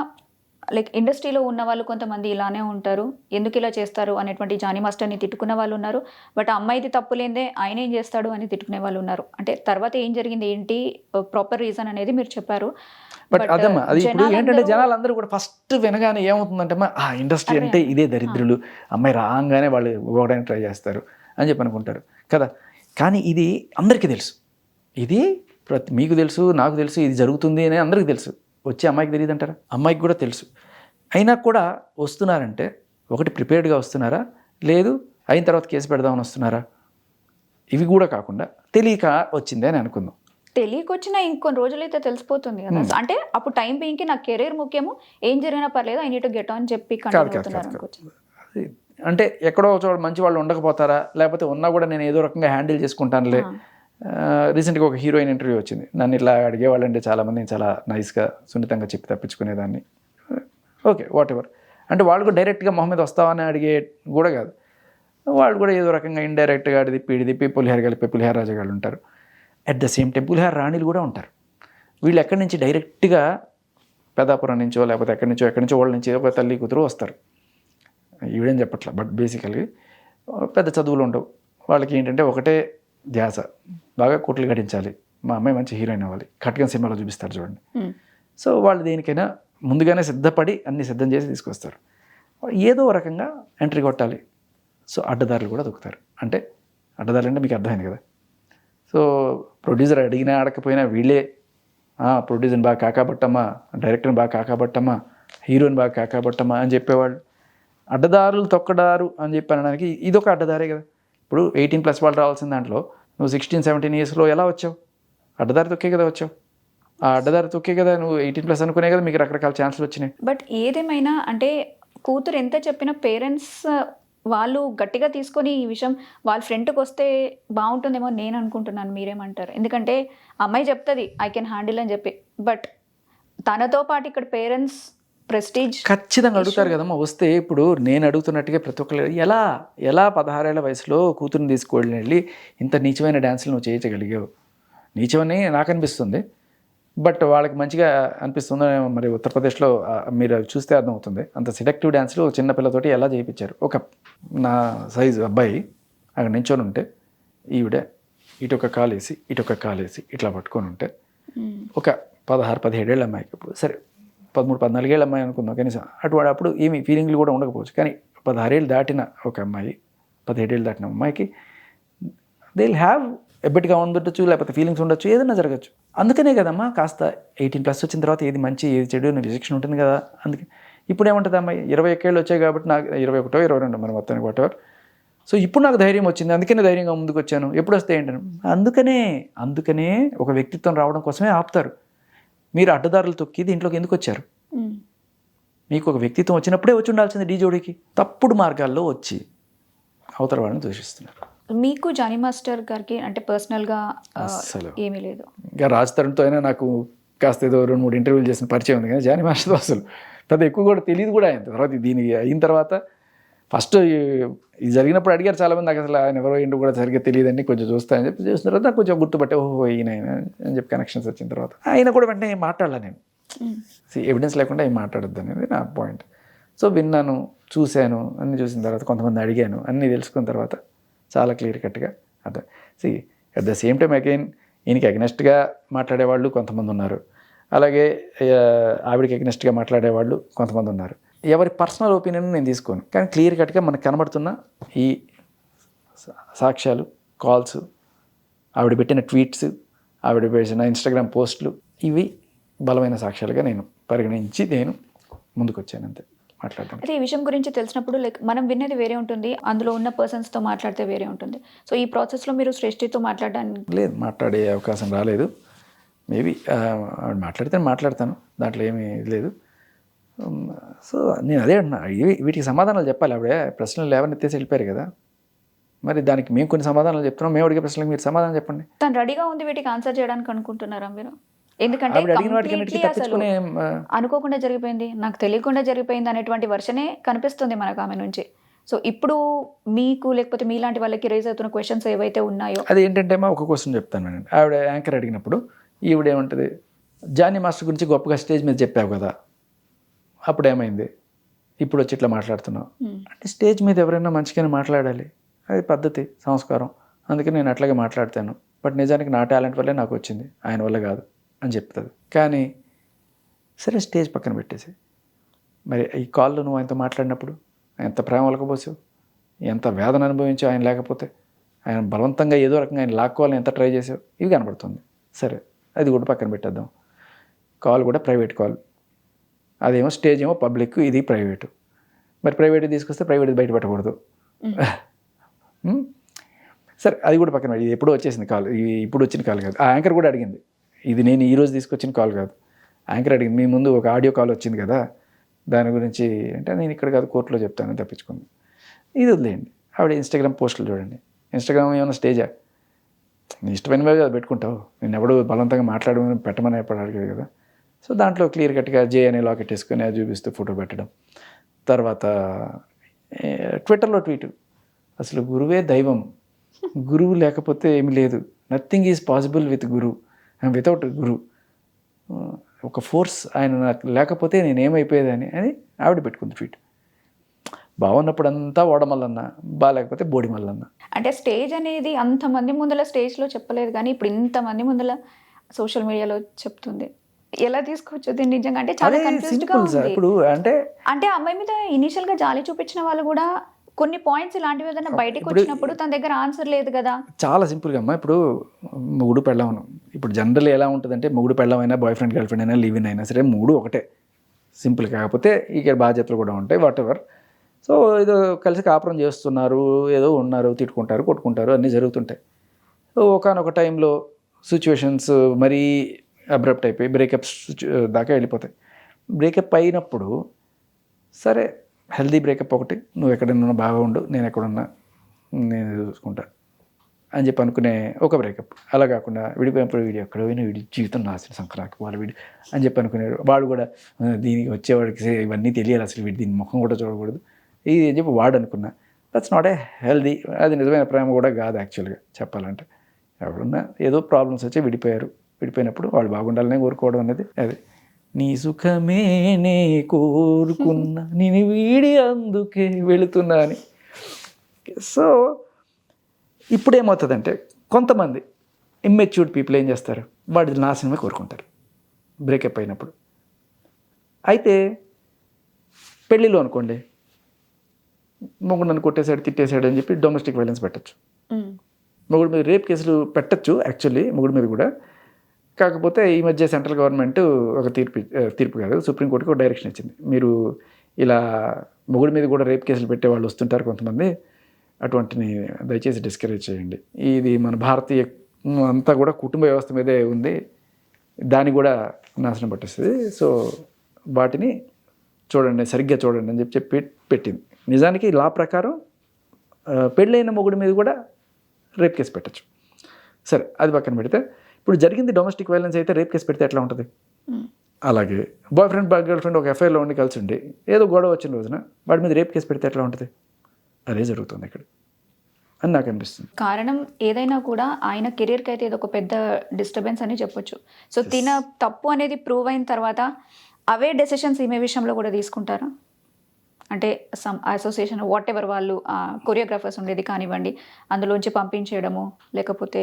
లైక్ ఇండస్ట్రీలో ఉన్న వాళ్ళు కొంతమంది ఇలానే ఉంటారు, ఎందుకు ఇలా చేస్తారు అనేటువంటి జానీ మాస్టర్ని తిట్టుకునే వాళ్ళు ఉన్నారు. బట్ అమ్మాయిది తప్పు లేదే ఆయన ఏం చేస్తాడు అని తిట్టుకునే వాళ్ళు ఉన్నారు. అంటే తర్వాత ఏం జరిగింది ఏంటి ప్రాపర్ రీజన్ అనేది మీరు చెప్పారు. బట్ అదమ్మా అది ఇప్పుడు ఏంటంటే జనాలందరూ కూడా ఫస్ట్ వినగానే ఏమవుతుందంటే ఆ ఇండస్ట్రీ అంటే ఇదే దరిద్రులు, అమ్మాయి రాగానే వాళ్ళు ఇవ్వడానికి ట్రై చేస్తారు అని చెప్పి అనుకుంటారు కదా. కానీ ఇది అందరికీ తెలుసు, ఇది మీకు తెలుసు, నాకు తెలుసు, ఇది జరుగుతుంది అని అందరికీ తెలుసు. వచ్చే అమ్మాయికి తెలియదు అంటారా? అమ్మాయికి కూడా తెలుసు. అయినా కూడా వస్తున్నారంటే ఒకటి ప్రిపేర్డ్గా వస్తున్నారా, లేదు అయిన తర్వాత కేసు పెడదామని వస్తున్నారా? ఇవి కూడా కాకుండా తెలియక వచ్చిందే అని అనుకుందాం. తెలియకొచ్చినా ఇంకొన్ని రోజులైతే తెలిసిపోతుంది కదా. అంటే అప్పుడు టైం బీయింగ్కి నాకు కెరీర్ ముఖ్యము, ఏం జరిగినా పర్లేదు, I need to get on చెప్పి అంటే ఎక్కడో చోట మంచి వాళ్ళు ఉండకపోతారా, లేకపోతే ఉన్నా కూడా నేను ఏదో రకంగా హ్యాండిల్ చేసుకుంటానులే రీసెంట్గా ఒక హీరోయిన్ ఇంటర్వ్యూ వచ్చింది, నన్ను ఇట్లా అడిగేవాళ్ళంటే చాలామంది చాలా నైస్గా సున్నితంగా చెప్పి తప్పించుకునేదాన్ని. Okay, what ever. అంటే వాళ్ళు కూడా డైరెక్ట్గా మొహం మీద వస్తావని అడిగే కూడా కాదు, వాళ్ళు కూడా ఏదో రకంగా ఇండైరెక్ట్గా ఇడి తిప్పి పులిహార కలిపి పులిహార రాజగాళ్ళు ఉంటారు. అట్ ద సేమ్ టైం పులిహార రాణిలు కూడా ఉంటారు. వీళ్ళు ఎక్కడి నుంచి డైరెక్ట్గా పెదాపురం నుంచో లేకపోతే ఎక్కడి నుంచో వాళ్ళ నుంచి ఒక తల్లి కూతురు వస్తారు. ఈవిడేం చెప్పట్లా, బట్ బేసికల్గా పెద్ద చదువులు ఉండవు వాళ్ళకి. ఏంటంటే ఒకటే ధ్యాస, బాగా కోట్లు గడించాలి, మా అమ్మాయి మంచి హీరోయిన్ అవ్వాలి, ఖడ్గం సినిమాలో చూపిస్తారు చూడండి. సో వాళ్ళు దేనికైనా ముందుగానే సిద్ధపడి అన్ని సిద్ధం చేసి తీసుకొస్తారు. ఏదో రకంగా ఎంట్రీ కొట్టాలి. సో అడ్డదారులు కూడా దొక్కుతారు. అంటే అడ్డదారులు అంటే మీకు అర్థమైంది కదా. సో ప్రొడ్యూసర్ అడిగినా అడగకపోయినా వీళ్ళే ప్రొడ్యూసర్ని బాగా కాకాబట్టమ్మా, డైరెక్టర్ని బాగా కాకాబట్టమ్మా, హీరోని బాగా కాకాబట్టమ్మా అని చెప్పేవాళ్ళు. అడ్డదారులు తొక్కడారు అని చెప్పి అనడానికి ఇదొక అడ్డదారే కదా. ఇప్పుడు 18+ వాళ్ళు రావాల్సిన దాంట్లో నువ్వు 16-17 ఇయర్స్లో ఎలా వచ్చావు? అడ్డదారి తొక్కే కదా వచ్చావు. ఆ అడ్డదారి తొక్కే కదా నువ్వు 18+ అనుకునే కదా మీకు రకరకాల ఛాన్సులు వచ్చినాయి. బట్ ఏదేమైనా అంటే కూతురు ఎంత చెప్పినా పేరెంట్స్ వాళ్ళు గట్టిగా తీసుకొని ఈ విషయం వాళ్ళ ఫ్రెండ్కి వస్తే బాగుంటుందేమో నేను అనుకుంటున్నాను. మీరేమంటారు? ఎందుకంటే అమ్మాయి చెప్తుంది ఐ కెన్ హ్యాండిల్ అని చెప్పి, బట్ తనతో పాటు ఇక్కడ పేరెంట్స్ ప్రెస్టీజ్ ఖచ్చితంగా అడుగుతారు కదమ్మా. వస్తే ఇప్పుడు నేను అడుగుతున్నట్టుగా ప్రతి ఒక్కరు ఎలా 16 ఏళ్ల వయసులో కూతురుని తీసుకువెళ్ళి ఇంత నీచమైన డ్యాన్సులు నువ్వు చేయించగలిగావు? నీచమని నాకు అనిపిస్తుంది, బట్ వాళ్ళకి మంచిగా అనిపిస్తుందో మరి. ఉత్తరప్రదేశ్లో మీరు అవి చూస్తే అర్థమవుతుంది. అంత సెడక్టివ్ డ్యాన్స్లు చిన్నపిల్లతోటి ఎలా చేయించారు. ఒక నా సైజు అబ్బాయి అక్కడ నించొని ఉంటే ఈవిడ ఇటొక కాలేసి ఇటొక కాలేసి ఇట్లా పట్టుకొని ఉంటే ఒక 16-17 ఏళ్ళ అమ్మాయికి, ఇప్పుడు సరే 13-14 ఏళ్ళ అమ్మాయి అనుకుందాం కనీసం, అప్పుడు ఏమి ఫీలింగ్లు కూడా ఉండకపోవచ్చు. కానీ 16 ఏళ్ళు దాటిన ఒక అమ్మాయి, 17 ఏళ్ళు దాటిన అమ్మాయికి దే విల్ హ్యావ్ ఎబ్బటిగా ఉండొచ్చు, లేకపోతే ఫీలింగ్స్ ఉండొచ్చు, ఏదైనా జరగచ్చు. అందుకనే కదమ్మా కాస్త 18+ వచ్చిన తర్వాత ఏది మంచి ఏది చెడు అనే విచక్షణ ఉంటుంది కదా. అందుకే ఇప్పుడు ఏముంటుంది అమ్మాయి 21 ఏళ్ళు వచ్చాయి కాబట్టి, నాకు 21, 22 మరి మొత్తానికి వాటెవర్. సో ఇప్పుడు నాకు ధైర్యం వచ్చింది, అందుకనే ధైర్యంగా ముందుకు వచ్చాను. ఎప్పుడు వస్తే ఏంటని అందుకనే ఒక వ్యక్తిత్వం రావడం కోసమే ఆపుతారు. మీరు అడ్డదారులు తొక్కి దీంట్లోకి ఎందుకు వచ్చారు? మీకు ఒక వ్యక్తిత్వం వచ్చినప్పుడే వచ్చి ఉండాల్సింది. డీ జోడీకి తప్పుడు మార్గాల్లో వచ్చి అవతల వాళ్ళని దూషిస్తున్నారు. మీకు జానీ మాస్టర్ గారికి అంటే పర్సనల్గా అసలు ఏమీ లేదు. ఇంకా రాజ్ తరుణ్తో అయినా నాకు కాస్త ఏదో 2-3 ఇంటర్వ్యూలు చేసిన పరిచయం ఉంది, కానీ జానీ మాస్టర్ అసలు పెద్ద ఎక్కువ కూడా తెలియదు కూడా ఆయన. తర్వాత దీనికి అయిన తర్వాత ఫస్ట్ ఇది జరిగినప్పుడు అడిగారు చాలామంది, నాకు అసలు ఆయన ఎవరో ఏంటో కూడా సరిగ్గా తెలియదండి, కొంచెం చూస్తానని చెప్పి చూసిన తర్వాత కొంచెం గుర్తుపట్టే ఓహో ఈయన అని చెప్పి కనెక్షన్స్ వచ్చిన తర్వాత ఆయన కూడా వెంటనే ఏం మాట్లాడలే. నేను ఎవిడెన్స్ లేకుండా ఏం మాట్లాడద్దు అనేది నా పాయింట్. సో విన్నాను, చూశాను, అన్నీ చూసిన తర్వాత కొంతమంది అడిగాను, అన్నీ తెలుసుకున్న తర్వాత చాలా క్లియర్ కట్గా అదే. At the same time again ఈయనకి అగ్నెస్ట్గా మాట్లాడేవాళ్ళు కొంతమంది ఉన్నారు, అలాగే ఆవిడకి అగ్నెస్ట్గా మాట్లాడేవాళ్ళు కొంతమంది ఉన్నారు. ఎవరి పర్సనల్ ఒపీనియన్ నేను తీసుకోను, కానీ క్లియర్ కట్గా మనకు కనబడుతున్న ఈ సాక్ష్యాలు, కాల్స్, ఆవిడ పెట్టిన ట్వీట్స్, ఆవిడ పెట్టిన ఇన్స్టాగ్రామ్ పోస్టులు, ఇవి బలమైన సాక్ష్యాలుగా నేను పరిగణించి నేను ముందుకు వచ్చాను అంతే మాట్లాడతాను. అయితే ఈ విషయం గురించి తెలిసినప్పుడు లైక్ మనం విన్నది వేరే ఉంటుంది, అందులో ఉన్న పర్సన్స్తో మాట్లాడితే వేరే ఉంటుంది. సో ఈ ప్రాసెస్లో మీరు శ్రేష్ఠితో మాట్లాడడానికి లేదు, మాట్లాడే అవకాశం రాలేదు. మేబీ ఆవిడ మాట్లాడితే మాట్లాడతాను, దాంట్లో ఏమీ లేదు. సో నేను అదే అంటున్నా, వీటికి సమాధానాలు చెప్పాలి. ఆవిడ ప్రశ్నలు లేవనెత్తేసి వెళ్ళిపోయారు కదా, మరి దానికి మేము కొన్ని సమాధానాలు చెప్తున్నాం. మేము అడిగే ప్రశ్నలకు మీరు సమాధానం చెప్పండి. తను రెడీగా ఉంది వీటికి ఆన్సర్ చేయడానికి అనుకుంటున్నారా మీరు? ఎందుకంటే ఆవిడ అడిగిన వాటికి అన్నిటికీ తప్పించుకునే అనుకోకుండా జరిగిపోయింది, నాకు తెలియకుండా జరిగిపోయింది అనేటువంటి వర్షనే కనిపిస్తుంది మనకు ఆమె నుంచి. సో ఇప్పుడు మీకు లేకపోతే మీలాంటి వాళ్ళకి రేజ్ అవుతున్న క్వశ్చన్స్ ఏవైతే ఉన్నాయో అది ఏంటంటే ఒక క్వశ్చన్ చెప్తాను నేను. ఆవిడ యాంకర్ అడిగినప్పుడు ఈవిడేమంటుంది, జానీ మాస్టర్ గురించి గొప్పగా స్టేజ్ మీద చెప్పావు కదా, అప్పుడు ఏమైంది, ఇప్పుడు వచ్చి ఇట్లా మాట్లాడుతున్నావు అంటే స్టేజ్ మీద ఎవరైనా మంచిగానే మాట్లాడాలి, అది పద్ధతి, సంస్కారం. అందుకే నేను అట్లాగే మాట్లాడతాను. బట్ నిజానికి నా టాలెంట్ వల్లే నాకు వచ్చింది, ఆయన వల్ల కాదు అని చెప్తుంది. కానీ సరే స్టేజ్ పక్కన పెట్టేసి మరి ఈ కాల్లో నువ్వు ఆయనతో మాట్లాడినప్పుడు ఎంత ప్రేమ ఒలకపోసావు, ఎంత వేదన అనుభవించావు ఆయన లేకపోతే, ఆయన బలవంతంగా ఏదో రకంగా ఆయన లాక్కోవాలని ఎంత ట్రై చేసావు, ఇవి కనబడుతుంది. సరే అది కూడా పక్కన పెట్టేద్దాం. కాల్ కూడా ప్రైవేట్ కాల్, అదేమో స్టేజ్ ఏమో పబ్లిక్, ఇది ప్రైవేటు. మరి ప్రైవేట్ తీసుకొస్తే ప్రైవేట్ బయట పెట్టకూడదు. సరే అది కూడా పక్కన పెట్టి, ఇది ఎప్పుడో వచ్చేసింది కాల్, ఇప్పుడు వచ్చిన కాల్ కాదు. ఆ యాంకర్ కూడా అడిగింది, ఇది నేను ఈరోజు తీసుకొచ్చిన కాల్ కాదు. యాంకర్ అడిగింది, మీ ముందు ఒక ఆడియో కాల్ వచ్చింది కదా, దాని గురించి అంటే నేను ఇక్కడ కాదు కోర్టులో చెప్తానని తప్పించుకుంది. ఇది వదిలేయండి. ఆవిడ ఇన్స్టాగ్రామ్ పోస్టులు చూడండి. ఇన్స్టాగ్రామ్ ఏమైనా స్టేజా? నీ ఇష్టమైనవే కదా పెట్టుకుంటావు, నేను ఎవడు బలవంతంగా మాట్లాడమని పెట్టమని ఎప్పుడు అడిగాడు కదా. సో దాంట్లో క్లియర్ కట్గా జే అనే లాకెట్ వేసుకొని అది చూపిస్తూ ఫోటో పెట్టడం. తర్వాత ట్విట్టర్లో ట్వీట్, అసలు గురువే దైవం, గురువు లేకపోతే ఏమి లేదు, nothing is possible with guru and without guru, ఒక ఫోర్స్ ఆయన నాకు లేకపోతే నేనేమైపోయేదని అని ఆవిడ పెట్టుకుంది ట్వీట్. బాగున్నప్పుడు అంతా ఓడమల్లన్న, బాగాలేకపోతే బోడి మల్లన్న. అంటే స్టేజ్ అనేది అంతమంది ముందల స్టేజ్లో చెప్పలేదు, కానీ ఇప్పుడు ఇంతమంది ముందల సోషల్ మీడియాలో చెప్తుంది. ఎలా తీసుకోవచ్చు దీన్ని నిజంగా? అంటే చాలా కన్ఫ్యూజ్డ్గా ఉంది. ఇప్పుడు అంటే అమ్మాయి మీద ఇనీషియల్గా జాలి చూపించిన వాళ్ళు కూడా కొన్ని పాయింట్స్ ఇలాంటివి ఏదైనా బయటకు వచ్చినప్పుడు తన దగ్గర ఆన్సర్ లేదు కదా. చాలా సింపుల్గా అమ్మా, ఇప్పుడు మొగుడు పెళ్ళం, ఇప్పుడు జనరల్ ఎలా ఉంటుందంటే మొగుడు పెళ్ళం అయినా బాయ్ ఫ్రెండ్ గర్ల్ ఫ్రెండ్ అయినా లివ్ ఇన్ అయినా సరే మూడు ఒకటే, సింపుల్. కాకపోతే ఇక్కడ బాధ్యతలు కూడా ఉంటాయి, వాట్ ఎవర్. సో ఏదో కలిసి కాపురం చేస్తున్నారు, ఏదో ఉన్నారు, తిట్టుకుంటారు, కొట్టుకుంటారు, అన్నీ జరుగుతుంటాయి. సో ఒకనొక టైంలో సిచ్యువేషన్స్ మరీ అబ్రప్ట్ అయిపోయి బ్రేకప్స్ దాకా వెళ్ళిపోతాయి. బ్రేకప్ అయినప్పుడు సరే హెల్దీ బ్రేకప్ ఒకటి, నువ్వు ఎక్కడన్నా బాగా ఉండు, నేను ఎక్కడున్నా నేను చూసుకుంటా అని చెప్పి అనుకునే ఒక బ్రేకప్. అలా కాకుండా విడిపోయినప్పుడు వీడు ఎక్కడ పోయినా వీడి జీవితం నాశనం సంక్రాంతి వాళ్ళ వీడు అని చెప్పి అనుకునేవాడు. వాడు కూడా దీనికి వచ్చేవాడికి ఇవన్నీ తెలియాలి, అసలు వీడి దీని ముఖం కూడా చూడకూడదు ఇది అని చెప్పి వాడు అనుకున్నా. దట్స్ నాట్ ఏ హెల్దీ, అది నిజమైన ప్రేమ కూడా కాదు యాక్చువల్గా చెప్పాలంటే. ఎవరున్నా ఏదో ప్రాబ్లమ్స్ వచ్చి విడిపోయారు, విడిపోయినప్పుడు వాళ్ళు బాగుండాలనే కోరుకోవడం అనేది అది. నీ సుఖమే నే కోరుకున్నా నేను వీడి అందుకే వెళుతున్నా అని. సో ఇప్పుడు ఏమవుతుందంటే కొంతమంది ఇమ్మెచ్యూర్డ్ పీపుల్ ఏం చేస్తారు, వాడి నాశనమే కోరుకుంటారు బ్రేకప్ అయినప్పుడు. అయితే పెళ్ళిలో అనుకోండి, మొగుడు నన్ను కొట్టేశాడు తిట్టేశాడు అని చెప్పి డొమెస్టిక్ వైలెన్స్ పెట్టచ్చు, మొగుడు మీద రేప్ కేసులు పెట్టచ్చు యాక్చువల్లీ మొగుడు మీద కూడా. కాకపోతే ఈ మధ్య సెంట్రల్ గవర్నమెంట్ ఒక తీర్పు కాదు, సుప్రీంకోర్టుకి ఒక డైరెక్షన్ ఇచ్చింది, మీరు ఇలా మొగుడు మీద కూడా రేప్ కేసులు పెట్టే వాళ్ళు వస్తుంటారు కొంతమంది, అటువంటిని దయచేసి డిస్కరేజ్ చేయండి. ఇది మన భారతీయ అంతా కూడా కుటుంబ వ్యవస్థ మీదే ఉంది, దాన్ని కూడా నాశనం పట్టేస్తుంది. సో వాటిని చూడండి, సరిగ్గా చూడండి అని చెప్పి పెట్టింది. నిజానికి లా ప్రకారం పెళ్ళైన మొగుడు మీద కూడా రేప్ కేసు పెట్టచ్చు. సరే అది పక్కన పెడితే, ఇప్పుడు జరిగింది డొమెస్టిక్ వైలెన్స్ అయితే రేప్ కేసు పెడితే ఎట్లా ఉంటుంది? అలాగే బాయ్ ఫ్రెండ్ గర్ల్ ఫ్రెండ్ ఒక ఎఫ్ఐఆర్లో ఉండి కలిసి ఉండి ఏదో గొడవ వచ్చిన రోజున వాడి మీద రేప్ కేసు పెడితే ఎట్లా ఉంటుంది? అదే జరుగుతుంది ఇక్కడ అని నాకు అనిపిస్తుంది. కారణం ఏదైనా కూడా ఆయన కెరీర్కి అయితే ఇది ఒక పెద్ద డిస్టర్బెన్స్ అని చెప్పొచ్చు. సో తిన తప్పు అనేది ప్రూవ్ అయిన తర్వాత అవే డెసిషన్స్ ఈమె విషయంలో కూడా తీసుకుంటారా? అంటే సమ్ అసోసియేషన్ వాట్ ఎవర్ వాళ్ళు కొరియోగ్రాఫర్స్ ఉండేది కానివ్వండి, అందులోంచి పంపించేయడము, లేకపోతే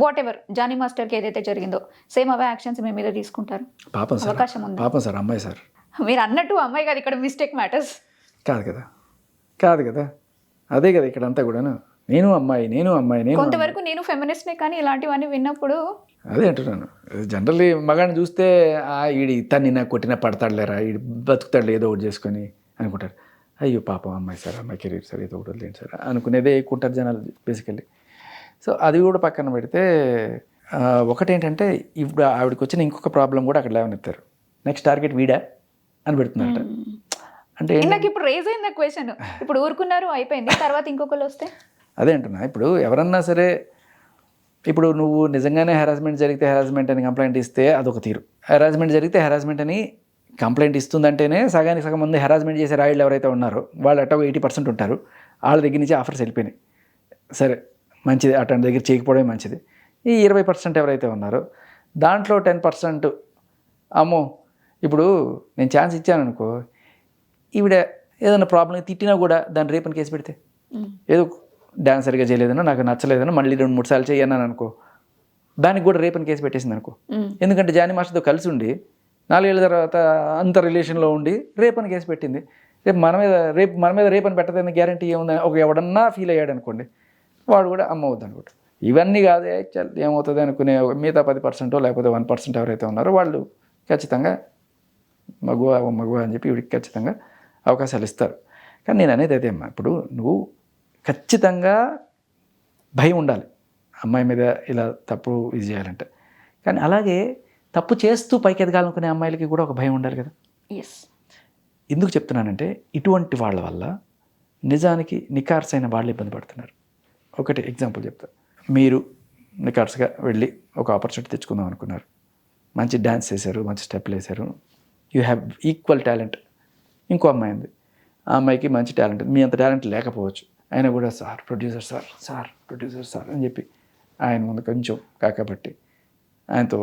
వాట్ ఎవర్ జానీ మాస్టర్కి ఏదైతే జరిగిందో సేమ్ అవే యాక్షన్స్ మీ మీద తీసుకుంటారు? పాపం సార్, అవకాశం ఉంది. పాపం సార్, అమ్మాయి సార్. మీరు అన్నట్టు అమ్మాయి కాదు ఇక్కడ మిస్టేక్ మ్యాటర్స్. కాదు కదా అదే కదా ఇక్కడ అంతా కూడాను నేను అమ్మాయి కొంతవరకు నేను ఫెమినిస్ట్నే, కానీ ఇలాంటివన్నీ విన్నప్పుడు అదే అంటున్నాను. జనరల్లీ మగాడిని చూస్తే ఈడి తన్ని నాకు కొట్టినా పడతాడులేరా, ఈడు బతుకుతాడు ఏదో ఒకటి చేసుకొని అనుకుంటారు. అయ్యో పాపం అమ్మాయి సార్, అమ్మాయి కెరీర్ సార్, ఏదో ఒకటి వదిలేండి సార్ అనుకునేదే ఎక్కుంటారు జనాలు బేసికల్లీ. సో అది కూడా పక్కన పెడితే ఒకటేంటంటే ఇప్పుడు ఆవిడకి వచ్చిన ఇంకొక ప్రాబ్లం కూడా అక్కడ లేవనెత్తారు. నెక్స్ట్ టార్గెట్ వీడా అని పెడుతున్నారట. అంటే నాకు ఇప్పుడు రేజ్ అయింది క్వశ్చన్, ఇప్పుడు ఊరుకున్నారు అయిపోయింది, తర్వాత ఇంకొకరు వస్తే అదే అంటున్నా. ఇప్పుడు ఎవరన్నా సరే, ఇప్పుడు నువ్వు నిజంగానే హెరాస్మెంట్ జరిగితే హెరాస్మెంట్ అని కంప్లైంట్ ఇస్తే అదొక తీరు, హెరాస్మెంట్ జరిగితే హెరాస్మెంట్ అని కంప్లైంట్ ఇస్తుందంటేనే సగానికి సగం మంది హెరాస్మెంట్ చేసే రాయిళ్ళు ఎవరైతే ఉన్నారో వాళ్ళు అట్ట 80% ఉంటారు, వాళ్ళ దగ్గర నుంచి ఆఫర్స్ వెళ్ళిపోయినాయి. సరే మంచిది, అటువంటి దగ్గర చేయకపోవడమే మంచిది. ఈ 20% ఎవరైతే ఉన్నారో దాంట్లో 10% అమ్మో ఇప్పుడు నేను ఛాన్స్ ఇచ్చాను అనుకో, ఈవిడ ఏదైనా ప్రాబ్లం తిట్టినా కూడా దాన్ని రేపని కేసు పెడితే, ఏదో డ్యాన్స్ సరిగా చేయలేదనో నాకు నచ్చలేదనో మళ్ళీ 2-3 సార్లు చేయన్నాను అనుకో, దానికి కూడా రేపని కేసు పెట్టేసింది అనుకో. ఎందుకంటే జానీ మాస్టర్తో కలిసి ఉండి 4 ఏళ్ళ తర్వాత అంత రిలేషన్లో ఉండి రేపని కేసు పెట్టింది. రేపు మన మీద రేపని పెట్టదని గ్యారంటీ ఏముందని ఒక ఎవడన్నా ఫీల్ అయ్యాడు అనుకోండి, వాడు కూడా అమ్మ అవుద్ది అనుకోండి. ఇవన్నీ కాదే ఏమవుతుంది అనుకునే మిగతా 10% లేకపోతే 1% ఎవరైతే ఉన్నారో వాళ్ళు ఖచ్చితంగా మగువ అని చెప్పి వీడికి ఖచ్చితంగా అవకాశాలు ఇస్తారు. కానీ నేను అనేది అదే అమ్మా, ఇప్పుడు నువ్వు ఖచ్చితంగా భయం ఉండాలి అమ్మాయి మీద ఇలా తప్పు ఇది చేయాలంటే. కానీ అలాగే తప్పు చేస్తూ పైకి ఎదగాలనుకునే అమ్మాయిలకి కూడా ఒక భయం ఉండాలి కదా. ఎందుకు చెప్తున్నానంటే ఇటువంటి వాళ్ళ వల్ల నిజానికి నికార్సైన వాళ్ళు ఇబ్బంది పడుతున్నారు. ఒకటి ఎగ్జాంపుల్ చెప్తా, మీరు నికార్స్గా వెళ్ళి ఒక ఆపర్చునిటీ తెచ్చుకుందాం అనుకున్నారు. మంచి డ్యాన్స్ చేశారు, మంచి స్టెప్లు వేశారు. You have equal talent. ఇంకో అమ్మాయి ఉంది, ఆ అమ్మాయికి మంచి టాలెంట్, మీ అంత టాలెంట్ లేకపోవచ్చు, అయినా కూడా సార్ ప్రొడ్యూసర్ సార్ అని చెప్పి ఆయన ముందు కొంచెం కాకబట్టి ఆయనతో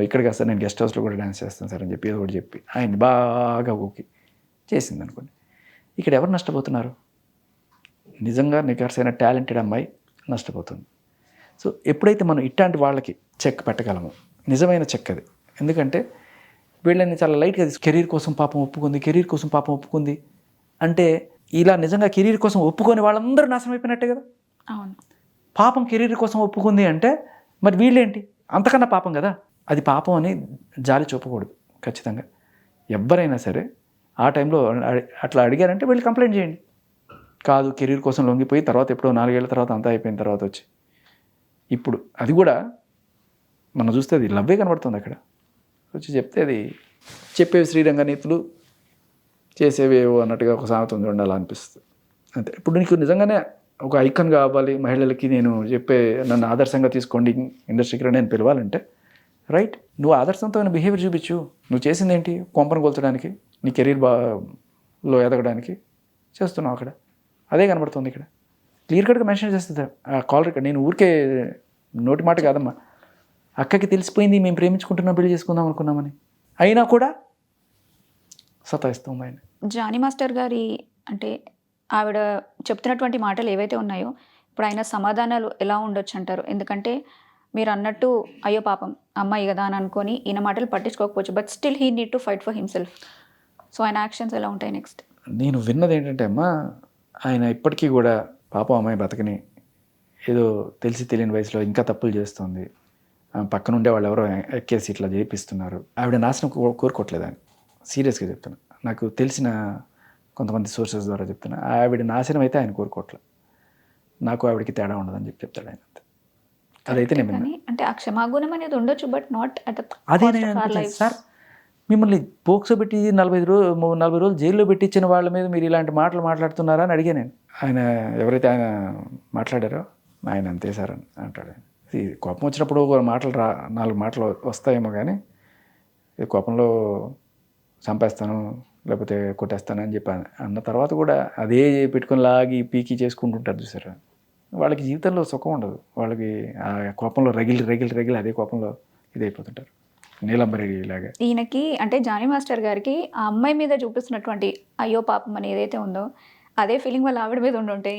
ఇక్కడ కాస్త నేను గెస్ట్ హౌస్లో కూడా డ్యాన్స్ చేస్తాను సార్ అని చెప్పి ఏదో ఒకటి చెప్పి ఆయన్ని బాగా ఊకి చేసింది అనుకోండి. ఇక్కడ ఎవరు నష్టపోతున్నారు? నిజంగా నికార్సైన టాలెంటెడ్ అమ్మాయి నష్టపోతుంది. సో ఎప్పుడైతే మనం ఇట్లాంటి వాళ్ళకి చెక్ పెట్టగలమో, నిజమైన చెక్ అది. ఎందుకంటే వీళ్ళని చాలా లైట్గా కెరీర్ కోసం పాపం ఒప్పుకుంది అంటే ఇలా నిజంగా కెరీర్ కోసం ఒప్పుకొని వాళ్ళందరూ నాశనం అయిపోయినట్టే కదా. అవును, పాపం కెరీర్ కోసం ఒప్పుకుంది అంటే మరి వీళ్ళేంటి, అంతకన్నా పాపం కదా. అది పాపం అని జాలి చూపకూడదు. ఖచ్చితంగా ఎవరైనా సరే ఆ టైంలో అట్లా అడిగారంటే వీళ్ళు కంప్లైంట్ చేయండి. కాదు, కెరీర్ కోసం లొంగిపోయి తర్వాత ఎప్పుడో 4 ఏళ్ల తర్వాత అంతా అయిపోయిన తర్వాత వచ్చి ఇప్పుడు అది కూడా మనం చూస్తే అది లవ్వే కనబడుతుంది. అక్కడ వచ్చి చెప్తే అది చెప్పేవి శ్రీరంగ నీతులు, చేసేవేవో అన్నట్టుగా ఒక సామెత ఉండాలి అనిపిస్తుంది అంతే. ఇప్పుడు నీకు నిజంగానే ఒక ఐకాన్ కావాలి మహిళలకి, నేను చెప్పే నన్ను ఆదర్శంగా తీసుకోండి ఇండస్ట్రీకి నేను పిలవాలంటే రైట్, నువ్వు ఆదర్శంతో బిహేవియర్ చూపించు. నువ్వు చేసింది ఏంటి? కొంపను కొల్చడానికి, నీ కెరీర్ లో ఎదగడానికి చేస్తున్నావు. అక్కడ అదే కనబడుతుంది. ఇక్కడ క్లియర్ కట్గా మెన్షన్ చేస్తుంది ఆ కాల్ రికార్డ్. నేను ఊరికే నోటి మాట కాదమ్మా, అక్కకి తెలిసిపోయింది మేము ప్రేమించుకుంటున్నాం, పెళ్లి చేసుకుందాం అనుకున్నామని, అయినా కూడా సతాయిస్తాం ఆయన. జానీ మాస్టర్ గారి అంటే ఆవిడ చెప్తున్నటువంటి మాటలు ఏవైతే ఉన్నాయో ఇప్పుడు ఆయన సమాధానాలు ఎలా ఉండొచ్చు అంటారు? ఎందుకంటే మీరు అన్నట్టు అయ్యో పాపం అమ్మాయి కదా అని అనుకొని ఈయన మాటలు పట్టించుకోకపోవచ్చు, but still he need to fight for himself. So ఆయన యాక్షన్స్ ఎలా ఉంటాయి నెక్స్ట్? నేను విన్నది ఏంటంటే అమ్మా, ఆయన ఇప్పటికీ కూడా పాపం అమ్మాయి బతకని ఏదో తెలిసి తెలియని వయసులో ఇంకా తప్పులు చేస్తుంది, పక్కనుండే వాళ్ళు ఎవరో ఎక్కేసి ఇట్లా చేపిస్తున్నారు, ఆవిడ నాశనం కోరుకోవట్లేదు అని సీరియస్గా చెప్తున్నా. నాకు తెలిసిన కొంతమంది సోర్సెస్ ద్వారా చెప్తున్నా, ఆవిడ నాశనం అయితే ఆయన కోరుకోవట్లేదు. నాకు ఆవిడకి తేడా ఉండదని చెప్తాడు ఆయన. అదైతే నేను విన్నా. అంటే ఆ క్షమాగుణం అనేది ఉండొచ్చు, బట్ నాట్ అట్ అదే సార్, మిమ్మల్ని పోక్సో పెట్టి 40 రోజులు జైల్లో పెట్టించిన వాళ్ళ మీద మీరు ఇలాంటి మాటలు మాట్లాడుతున్నారా అని అడిగా నేను. ఆయన ఎవరైతే ఆయన మాట్లాడారో ఆయన అంతే సార్ అని అంటాడు. కోపం వచ్చినప్పుడు 4 మాటలు వస్తాయేమో, కానీ కోపంలో చంపేస్తాను లేకపోతే కొట్టేస్తాను అని చెప్పి అన్న తర్వాత కూడా అదే పెట్టుకొని లాగి పీకి చేసుకుంటుంటారు చూసారా. వాళ్ళకి జీవితంలో సుఖం ఉండదు, వాళ్ళకి ఆ కోపంలో రగిలి అదే కోపంలో ఇదైపోతుంటారు, నీలంబరి లాగా. ఈయనకి అంటే జానీ మాస్టర్ గారికి ఆ అమ్మాయి మీద చూపిస్తున్నటువంటి అయ్యో పాపం అని ఏదైతే ఉందో అదే ఫీలింగ్ వాళ్ళ ఆవిడ మీద ఉండుంటే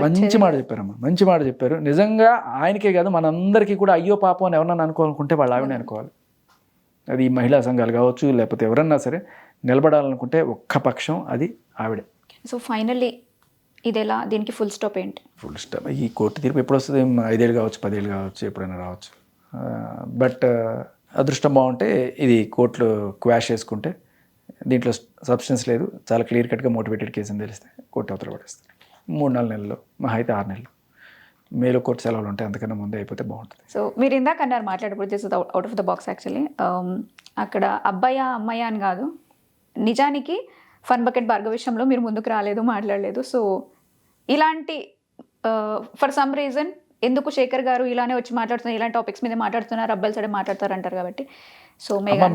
మంచి మాట చెప్పారమ్మా, మంచి మాట చెప్పారు. నిజంగా ఆయనకే కాదు మనందరికీ కూడా అయ్యో పాపం అని ఎవరన్నా అనుకోవాలనుకుంటే వాళ్ళ ఆవిడని అనుకోవాలి. అది మహిళా సంఘాలు కావచ్చు, లేకపోతే ఎవరన్నా సరే నిలబడాలనుకుంటే ఒక్క పక్షం అది ఆవిడే. సో ఫైనల్లీ ఇది ఎలా, దీనికి ఫుల్ స్టాప్ ఏంటి? ఫుల్ స్టాప్ ఈ కోర్టు తీర్పు ఎప్పుడు వస్తుంది? 5 ఏళ్ళు కావచ్చు, 10 ఏళ్ళు కావచ్చు, ఎప్పుడైనా రావచ్చు. బట్ అదృష్టం బాగుంటే ఇది కోర్టులో క్వాష్ చేసుకుంటే దీంట్లో సబ్స్టెన్స్ లేదు, చాలా క్లియర్ కట్గా మోటివేటెడ్ కేసు అని తెలిస్తే కోర్టు అవతల పడేస్తారు. 3-4 నెలల్లో, మహా అయితే 6 నెలలు. మేలో కోర్టు సెలవులు ఉంటాయి, అంతకన్నా ముందే అయిపోతే బాగుంటుంది. సో మీరు ఇందాక అన్నారు మాట్లాడేప్పుడు this is out of the box actually. అక్కడ అబ్బాయా అమ్మాయి అని కాదు, నిజానికి ఫన్ బకెట్ భార్గవ విషయంలో మీరు ముందుకు రాలేదు, మాట్లాడలేదు. సో ఇలాంటి ఫర్ సమ్ రీజన్ ఎందుకు శేఖర్ గారు ఇలానే వచ్చి మాట్లాడుతున్నారు, ఇలాంటి టాపిక్స్ మీద మాట్లాడుతున్నారు, అబ్బాయిల సైడ్ మాట్లాడతారు అంటారు కాబట్టి. సో మెగా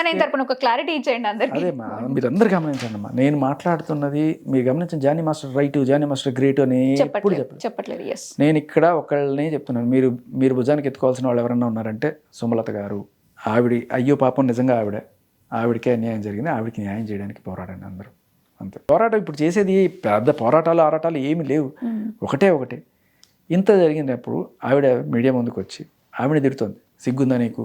నైన్ తరపున ఒక క్లారిటీ ఇచ్చేయండి అందరికీ. అదే మీరు అందరు గమనించండి అమ్మా, నేను మాట్లాడుతున్నది మీరు గమనించండి. Jani master right, Jani master great అని ఎప్పుడు చెప్పట్లేదు. ఎస్, నేను ఇక్కడ ఒకళ్ళని చెప్తున్నాను, మీరు భుజానికి ఎత్తుకోవాల్సిన వాళ్ళు ఎవరన్నా ఉన్నారంటే సుమలత గారు. ఆవిడ అయ్యో పాపం నిజంగా ఆవిడకే అన్యాయం జరిగింది, ఆవిడకి న్యాయం చేయడానికి పోరాడండి అందరూ. అంతే పోరాటం. ఇప్పుడు చేసేది పెద్ద ఆరాటాలు ఏమీ లేవు, ఒకటే ఇంత జరిగినప్పుడు ఆవిడ మీడియా ముందుకు వచ్చి ఆవిడ తిడుతోంది, సిగ్గుందా నీకు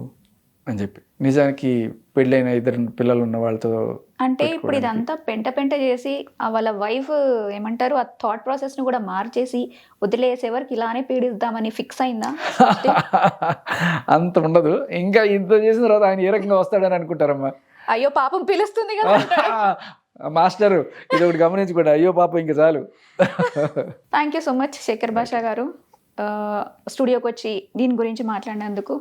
అని చెప్పి. నిజానికి పెళ్ళైన 2 పిల్లలు ఉన్న వాళ్ళతో అంటే ఇప్పుడు ఇదంతా పెంట చేసి వాళ్ళ వైఫ్ ఏమంటారు ఆ థాట్ ప్రాసెస్ ను కూడా మార్చేసి వదిలేసే వరకు ఇలానే పీడిద్దామని ఫిక్స్ అయిందా? అంత ఉండదు. ఇంకా ఇంత చేసిన తర్వాత ఆయన ఏ రకంగా వస్తాడని అనుకుంటారమ్మా. అయ్యో పాపం పిలుస్తుంది కదా మాస్టర్, ఇది ఒకటి గమనించుకోండి, అయ్యో పాపం ఇంకా చాలు. Thank you so much Shekhar Basha గారు, స్టూడియోకి వచ్చి దీని గురించి మాట్లాడినందుకు.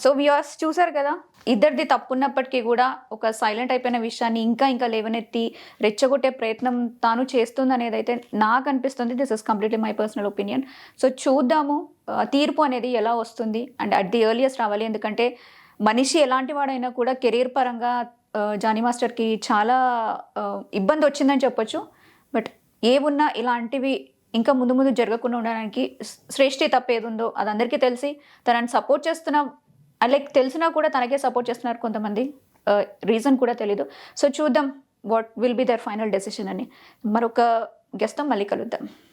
సో వ్యూవర్స్ చూసారు కదా, ఇద్దరిది తప్పున్నప్పటికీ కూడా ఒక సైలెంట్ అయిపోయిన విషయాన్ని ఇంకా ఇంకా లేవనెత్తి రెచ్చగొట్టే ప్రయత్నం తాను చేస్తుంది అనేది అయితే నాకు అనిపిస్తుంది. This is completely my personal opinion. So చూద్దాము తీర్పు అనేది ఎలా వస్తుంది అండ్ అట్ ది ఎర్లియస్ట్ రావాలి. ఎందుకంటే మనిషి ఎలాంటి వాడైనా కూడా కెరీర్ పరంగా జానీ మాస్టర్కి చాలా ఇబ్బంది వచ్చిందని చెప్పొచ్చు. బట్ ఏమున్నా ఇలాంటివి ఇంకా ముందు ముందు జరగకుండా ఉండడానికి శ్రేష్ఠి తప్పు ఏది ఉందో అది అందరికీ తెలిసి తనని సపోర్ట్ చేస్తున్న లైక్ తెలిసినా కూడా తనకే సపోర్ట్ చేస్తున్నారు కొంతమంది, రీజన్ కూడా తెలీదు. సో చూద్దాం what will be the final decision అని. మరొక గెస్ట్తో మళ్ళీ కలుద్దాం.